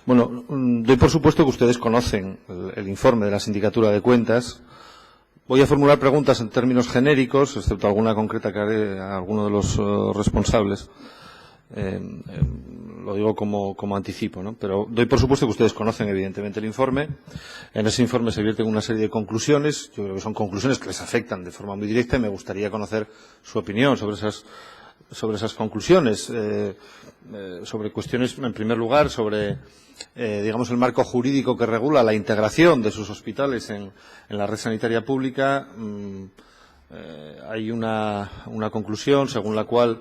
Doy por supuesto que ustedes conocen el informe de la Sindicatura de Cuentas. Voy a formular preguntas en términos genéricos, excepto alguna concreta que haré a alguno de los responsables. Lo digo como anticipo, ¿no? Pero doy por supuesto que ustedes conocen evidentemente el informe. En ese informe se vierten una serie de conclusiones. Yo creo que son conclusiones que les afectan de forma muy directa y me gustaría conocer su opinión sobre esas conclusiones, sobre cuestiones, en primer lugar, sobre el marco jurídico que regula la integración de sus hospitales en la red sanitaria pública. Hay una conclusión según la cual,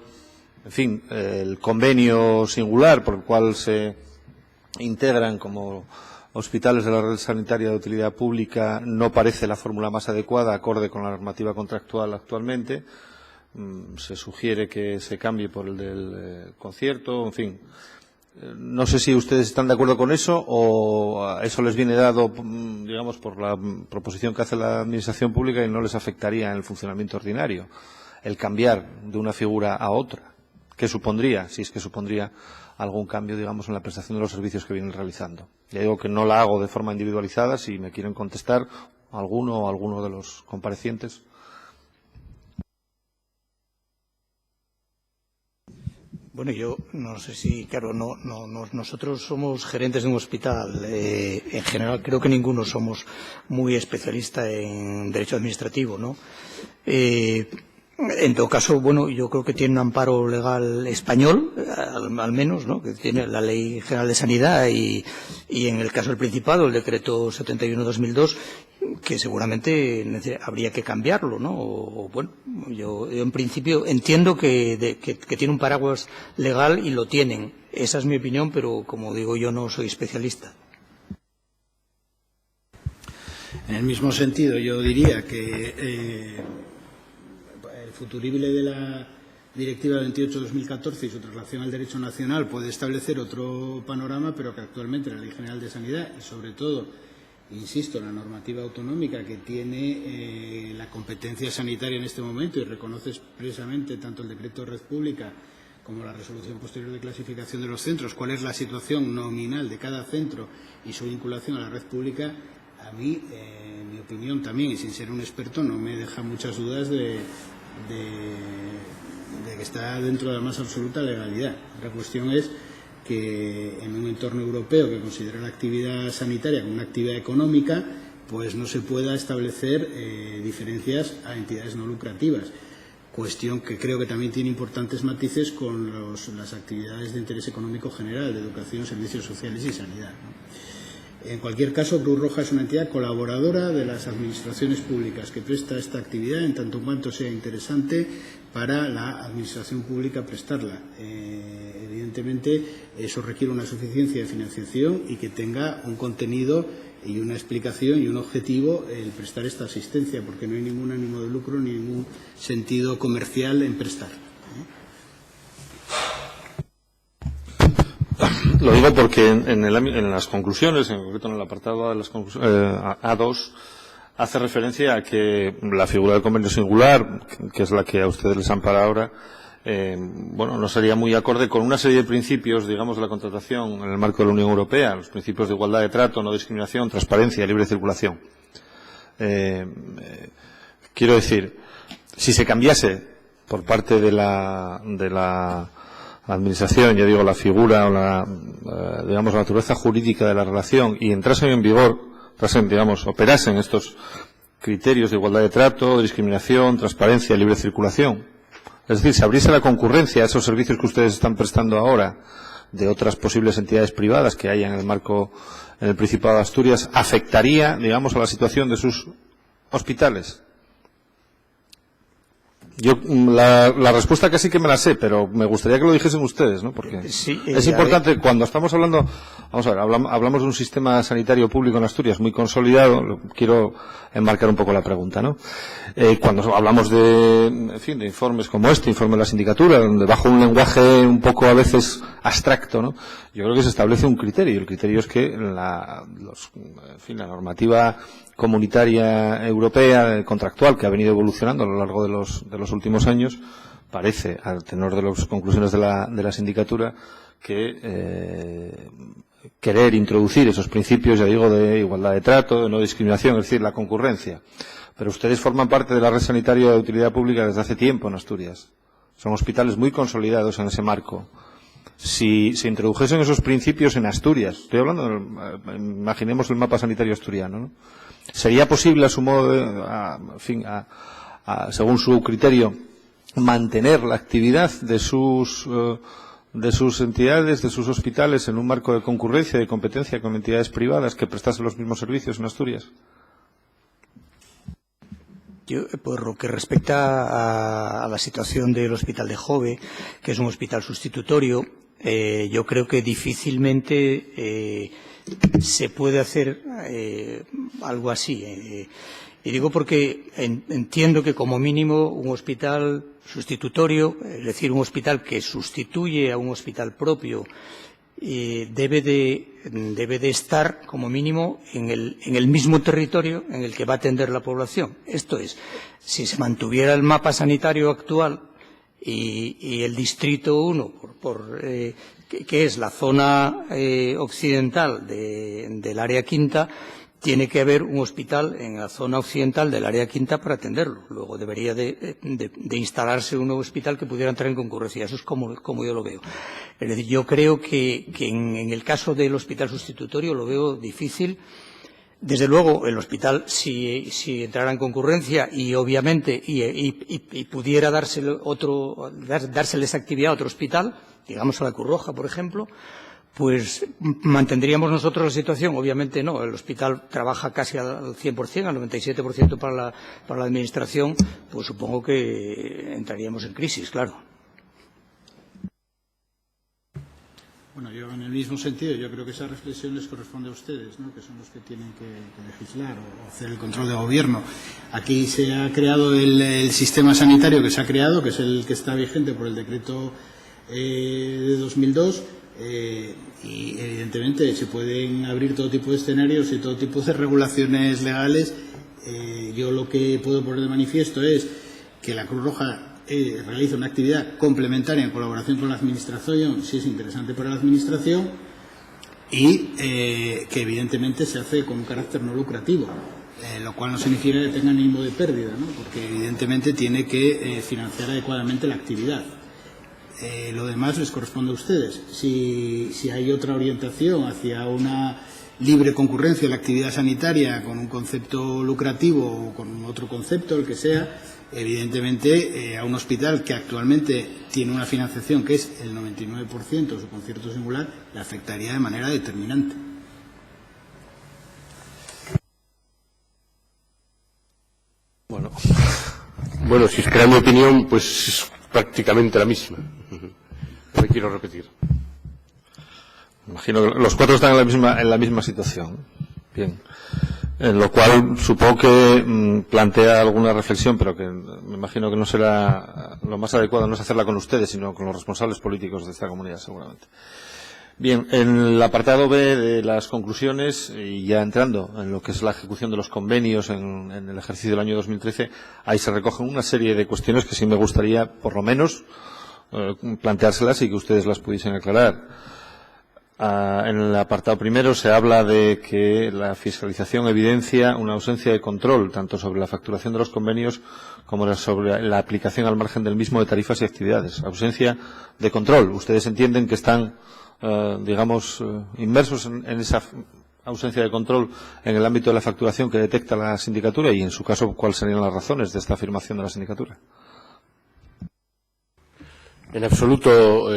el convenio singular por el cual se integran como hospitales de la red sanitaria de utilidad pública no parece la fórmula más adecuada acorde con la normativa contractual actualmente. Se sugiere que se cambie por el del concierto, No sé si ustedes están de acuerdo con eso o a eso les viene dado, por la proposición que hace la Administración Pública y no les afectaría en el funcionamiento ordinario el cambiar de una figura a otra. ¿Qué supondría? Si es que supondría algún cambio, en la prestación de los servicios que vienen realizando. Ya digo que no la hago de forma individualizada. Si me quieren contestar alguno de los comparecientes. Bueno, yo no sé si, claro, nosotros somos gerentes de un hospital. En general, creo que ninguno somos muy especialista en derecho administrativo, ¿no? En todo caso, bueno, yo creo que tiene un amparo legal español, al menos, ¿no? Que tiene la Ley General de Sanidad y en el caso del Principado, el Decreto 71/2002, que seguramente habría que cambiarlo, ¿no? Bueno, yo en principio entiendo que tiene un paraguas legal y lo tienen. Esa es mi opinión, pero como digo, yo no soy especialista. En el mismo sentido, yo diría que el futurible de la Directiva 28/2014 y su traslación al derecho nacional puede establecer otro panorama, pero que actualmente la Ley General de Sanidad y, sobre todo, insisto, la normativa autonómica que tiene la competencia sanitaria en este momento y reconoce expresamente tanto el decreto de red pública como la resolución posterior de clasificación de los centros, cuál es la situación nominal de cada centro y su vinculación a la red pública, a mí, en mi opinión también, y sin ser un experto, no me deja muchas dudas de que está dentro de la más absoluta legalidad. La cuestión es que en un entorno europeo que considera la actividad sanitaria como una actividad económica, pues no se pueda establecer diferencias a entidades no lucrativas. Cuestión que creo que también tiene importantes matices con las actividades de interés económico general, de educación, servicios sociales y sanidad, ¿no? En cualquier caso, Cruz Roja es una entidad colaboradora de las administraciones públicas que presta esta actividad en tanto cuanto sea interesante para la administración pública prestarla. Evidentemente, eso requiere una suficiencia de financiación y que tenga un contenido y una explicación y un objetivo el prestar esta asistencia, porque no hay ningún ánimo de lucro ni ningún sentido comercial en prestar. Lo digo porque en las conclusiones, en concreto en el apartado de las A2, hace referencia a que la figura del convenio singular, que es la que a ustedes les ampara ahora, bueno, no sería muy acorde con una serie de principios, digamos, de la contratación en el marco de la Unión Europea, los principios de igualdad de trato, no discriminación, transparencia, libre circulación. Quiero decir, si se cambiase por parte de la administración, ya digo, la figura o digamos, la naturaleza jurídica de la relación y entrasen en vigor, operasen estos criterios de igualdad de trato, discriminación, transparencia, libre circulación. Es decir, se abriese la concurrencia a esos servicios que ustedes están prestando ahora de otras posibles entidades privadas que haya en el marco, en el Principado de Asturias, afectaría, digamos, a la situación de sus hospitales. Yo la respuesta casi que me la sé, pero me gustaría que lo dijesen ustedes, ¿no? Porque sí, es importante cuando estamos hablando, vamos a ver, hablamos de un sistema sanitario público en Asturias muy consolidado. Quiero enmarcar un poco la pregunta, ¿no? Cuando hablamos de informes como este, informe de la sindicatura, donde bajo un lenguaje un poco a veces abstracto, ¿no? Yo creo que se establece un criterio, y el criterio es que la normativa comunitaria europea contractual que ha venido evolucionando a lo largo de los últimos años parece, al tenor de las conclusiones de la sindicatura, que querer introducir esos principios, ya digo, de igualdad de trato, de no discriminación, es decir, la concurrencia. Pero ustedes forman parte de la red sanitaria de utilidad pública desde hace tiempo en Asturias. Son hospitales muy consolidados en ese marco. Si se introdujesen esos principios en Asturias, estoy hablando, imaginemos el mapa sanitario asturiano, ¿no? ¿Sería posible, a su modo, según su criterio, mantener la actividad de sus entidades, de sus hospitales, en un marco de concurrencia y de competencia con entidades privadas que prestasen los mismos servicios en Asturias? Yo, por lo que respecta a la situación del Hospital de Jove, que es un hospital sustitutorio, yo creo que difícilmente se puede hacer algo así. Y digo porque entiendo que como mínimo un hospital sustitutorio, es decir, un hospital que sustituye a un hospital propio, debe de estar como mínimo en el mismo territorio en el que va a atender la población. Esto es, si se mantuviera el mapa sanitario actual y el distrito 1, que es la zona occidental del área quinta, tiene que haber un hospital en la zona occidental del área quinta para atenderlo. Luego debería de instalarse un nuevo hospital que pudiera entrar en concurrencia. Eso es como yo lo veo. Es decir, yo creo que en el caso del hospital sustitutorio lo veo difícil. Desde luego, el hospital, si entrara en concurrencia y obviamente y pudiera dársele esa actividad a otro hospital, digamos a la Cruz Roja, por ejemplo, pues mantendríamos nosotros la situación. Obviamente no, el hospital trabaja casi al 100%, al 97% para la administración, pues supongo que entraríamos en crisis, claro. Bueno, yo en el mismo sentido, yo creo que esa reflexión les corresponde a ustedes, ¿no?, que son los que tienen que legislar o hacer el control de gobierno. Aquí se ha creado el sistema sanitario que se ha creado, que es el que está vigente por el decreto de 2002, y evidentemente se pueden abrir todo tipo de escenarios y todo tipo de regulaciones legales. Yo lo que puedo poner de manifiesto es que la Cruz Roja realiza una actividad complementaria en colaboración con la Administración, si es interesante para la Administración, y que evidentemente se hace con un carácter no lucrativo, lo cual no significa que tenga ánimo de pérdida, ¿no?, porque evidentemente tiene que financiar adecuadamente la actividad. Lo demás les corresponde a ustedes. Si hay otra orientación hacia una libre concurrencia de la actividad sanitaria con un concepto lucrativo o con otro concepto, el que sea, evidentemente a un hospital que actualmente tiene una financiación que es el 99% de su concierto singular, le afectaría de manera determinante. Bueno, si espera mi opinión, pues es prácticamente la misma. No quiero repetir. Imagino que los cuatro están en la misma situación. Bien. En lo cual supongo que plantea alguna reflexión, pero que me imagino que no será lo más adecuado, no es hacerla con ustedes, sino con los responsables políticos de esta comunidad, seguramente. Bien, en el apartado B de las conclusiones, y ya entrando en lo que es la ejecución de los convenios en el ejercicio del año 2013, ahí se recogen una serie de cuestiones que sí me gustaría, por lo menos, planteárselas y que ustedes las pudiesen aclarar. En el apartado primero se habla de que la fiscalización evidencia una ausencia de control, tanto sobre la facturación de los convenios como sobre la aplicación al margen del mismo de tarifas y actividades. Ausencia de control. Ustedes entienden que están inmersos en esa ausencia de control en el ámbito de la facturación que detecta la sindicatura y, en su caso, ¿cuáles serían las razones de esta afirmación de la sindicatura? En absoluto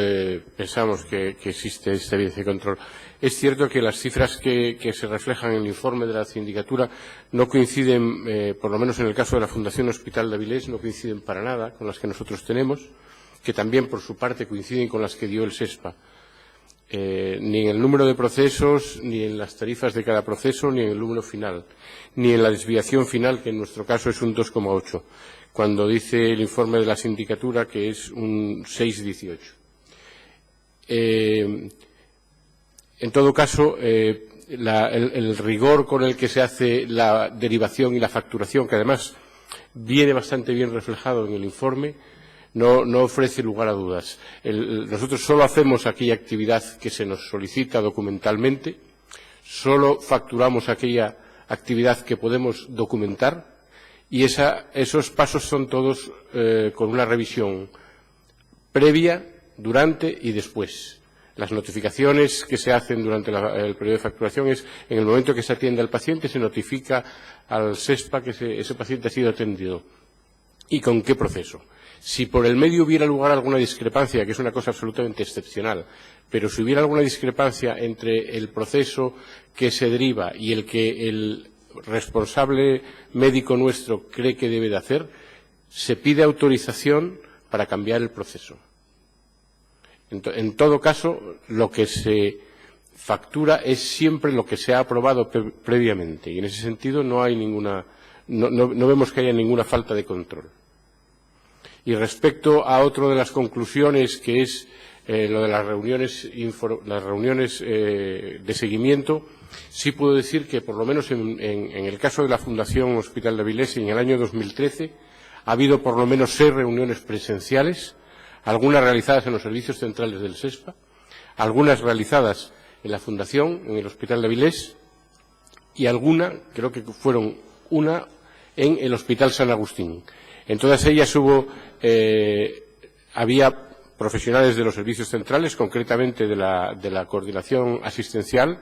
pensamos que existe esta evidencia de control. Es cierto que las cifras que se reflejan en el informe de la sindicatura no coinciden, por lo menos en el caso de la Fundación Hospital de Avilés, no coinciden para nada con las que nosotros tenemos, que también, por su parte, coinciden con las que dio el SESPA. Ni en el número de procesos, ni en las tarifas de cada proceso, ni en el número final, ni en la desviación final, que en nuestro caso es un 2,8, cuando dice el informe de la sindicatura que es un 6,18. En todo caso, el rigor con el que se hace la derivación y la facturación, que además viene bastante bien reflejado en el informe, no ofrece lugar a dudas. Nosotros solo hacemos aquella actividad que se nos solicita documentalmente, solo facturamos aquella actividad que podemos documentar y esos pasos son todos con una revisión previa, durante y después. Las notificaciones que se hacen durante el periodo de facturación es en el momento que se atiende al paciente, se notifica al SESPA que ese paciente ha sido atendido. ¿Y con qué proceso? Si por el medio hubiera lugar alguna discrepancia, que es una cosa absolutamente excepcional, pero si hubiera alguna discrepancia entre el proceso que se deriva y el que el responsable médico nuestro cree que debe de hacer, se pide autorización para cambiar el proceso. En todo caso, lo que se factura es siempre lo que se ha aprobado previamente y en ese sentido no vemos que haya ninguna falta de control. Y respecto a otro de las conclusiones, que es lo de las reuniones de seguimiento, sí puedo decir que, por lo menos en el caso de la Fundación Hospital de Avilés, en el año 2013, ha habido por lo menos 6 reuniones presenciales, algunas realizadas en los servicios centrales del SESPA, algunas realizadas en la Fundación, en el Hospital de Avilés, y alguna, creo que fueron una, en el Hospital San Agustín. En todas ellas había profesionales de los servicios centrales, concretamente de la coordinación asistencial.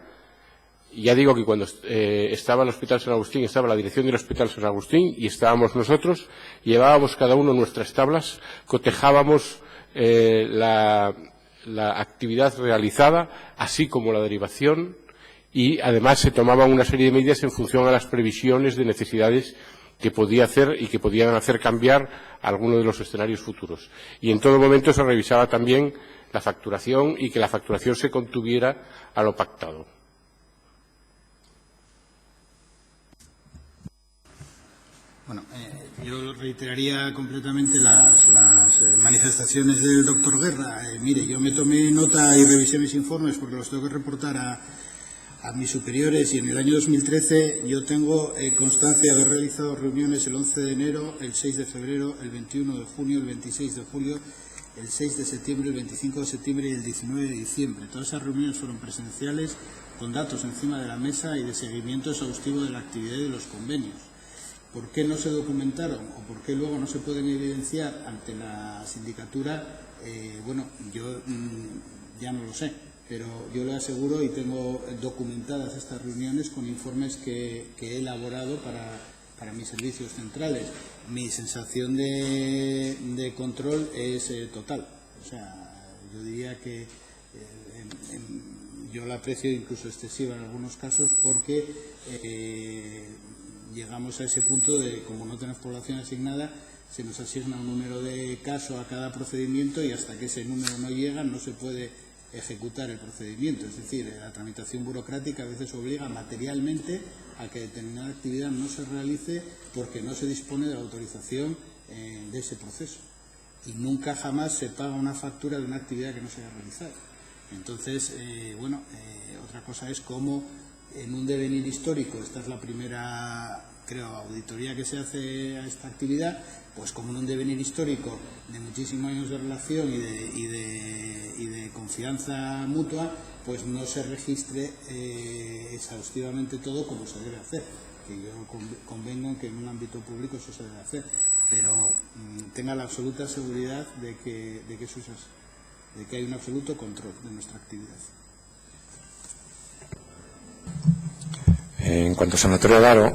Ya digo que cuando estaba el Hospital San Agustín, estaba la dirección del Hospital San Agustín y estábamos nosotros, llevábamos cada uno nuestras tablas, cotejábamos la actividad realizada, así como la derivación, y además se tomaban una serie de medidas en función a las previsiones de necesidades que podía hacer y que podían hacer cambiar alguno de los escenarios futuros. Y en todo momento se revisaba también la facturación y que la facturación se contuviera a lo pactado. Bueno, yo reiteraría completamente las manifestaciones del doctor Guerra. Mire, yo me tomé nota y revisé mis informes porque los tengo que reportar a mis superiores, y en el año 2013 yo tengo constancia de haber realizado reuniones el 11 de enero, el 6 de febrero, el 21 de junio, el 26 de julio, el 6 de septiembre, el 25 de septiembre y el 19 de diciembre. Todas esas reuniones fueron presenciales, con datos encima de la mesa y de seguimiento exhaustivo de la actividad y de los convenios. ¿Por qué no se documentaron o por qué luego no se pueden evidenciar ante la sindicatura? Bueno, yo ya no lo sé, pero yo le aseguro y tengo documentadas estas reuniones con informes que he elaborado para mis servicios centrales. Mi sensación de control es total. O sea, yo diría que yo la aprecio incluso excesiva en algunos casos porque llegamos a ese punto de, como no tenemos población asignada, se nos asigna un número de casos a cada procedimiento y hasta que ese número no llega no se puede ejecutar el procedimiento. Es decir, la tramitación burocrática a veces obliga materialmente a que determinada actividad no se realice porque no se dispone de la autorización de ese proceso. Y nunca jamás se paga una factura de una actividad que no se haya realizado. Entonces, otra cosa es cómo en un devenir histórico, esta es la primera, creo, auditoría que se hace a esta actividad, pues como en un devenir histórico de muchísimos años de relación y de confianza mutua, pues no se registre exhaustivamente todo como se debe hacer. Que yo convengo en que en un ámbito público eso se debe hacer, pero tenga la absoluta seguridad de que eso es así, de que hay un absoluto control de nuestra actividad. En cuanto a Sanatorio Daro,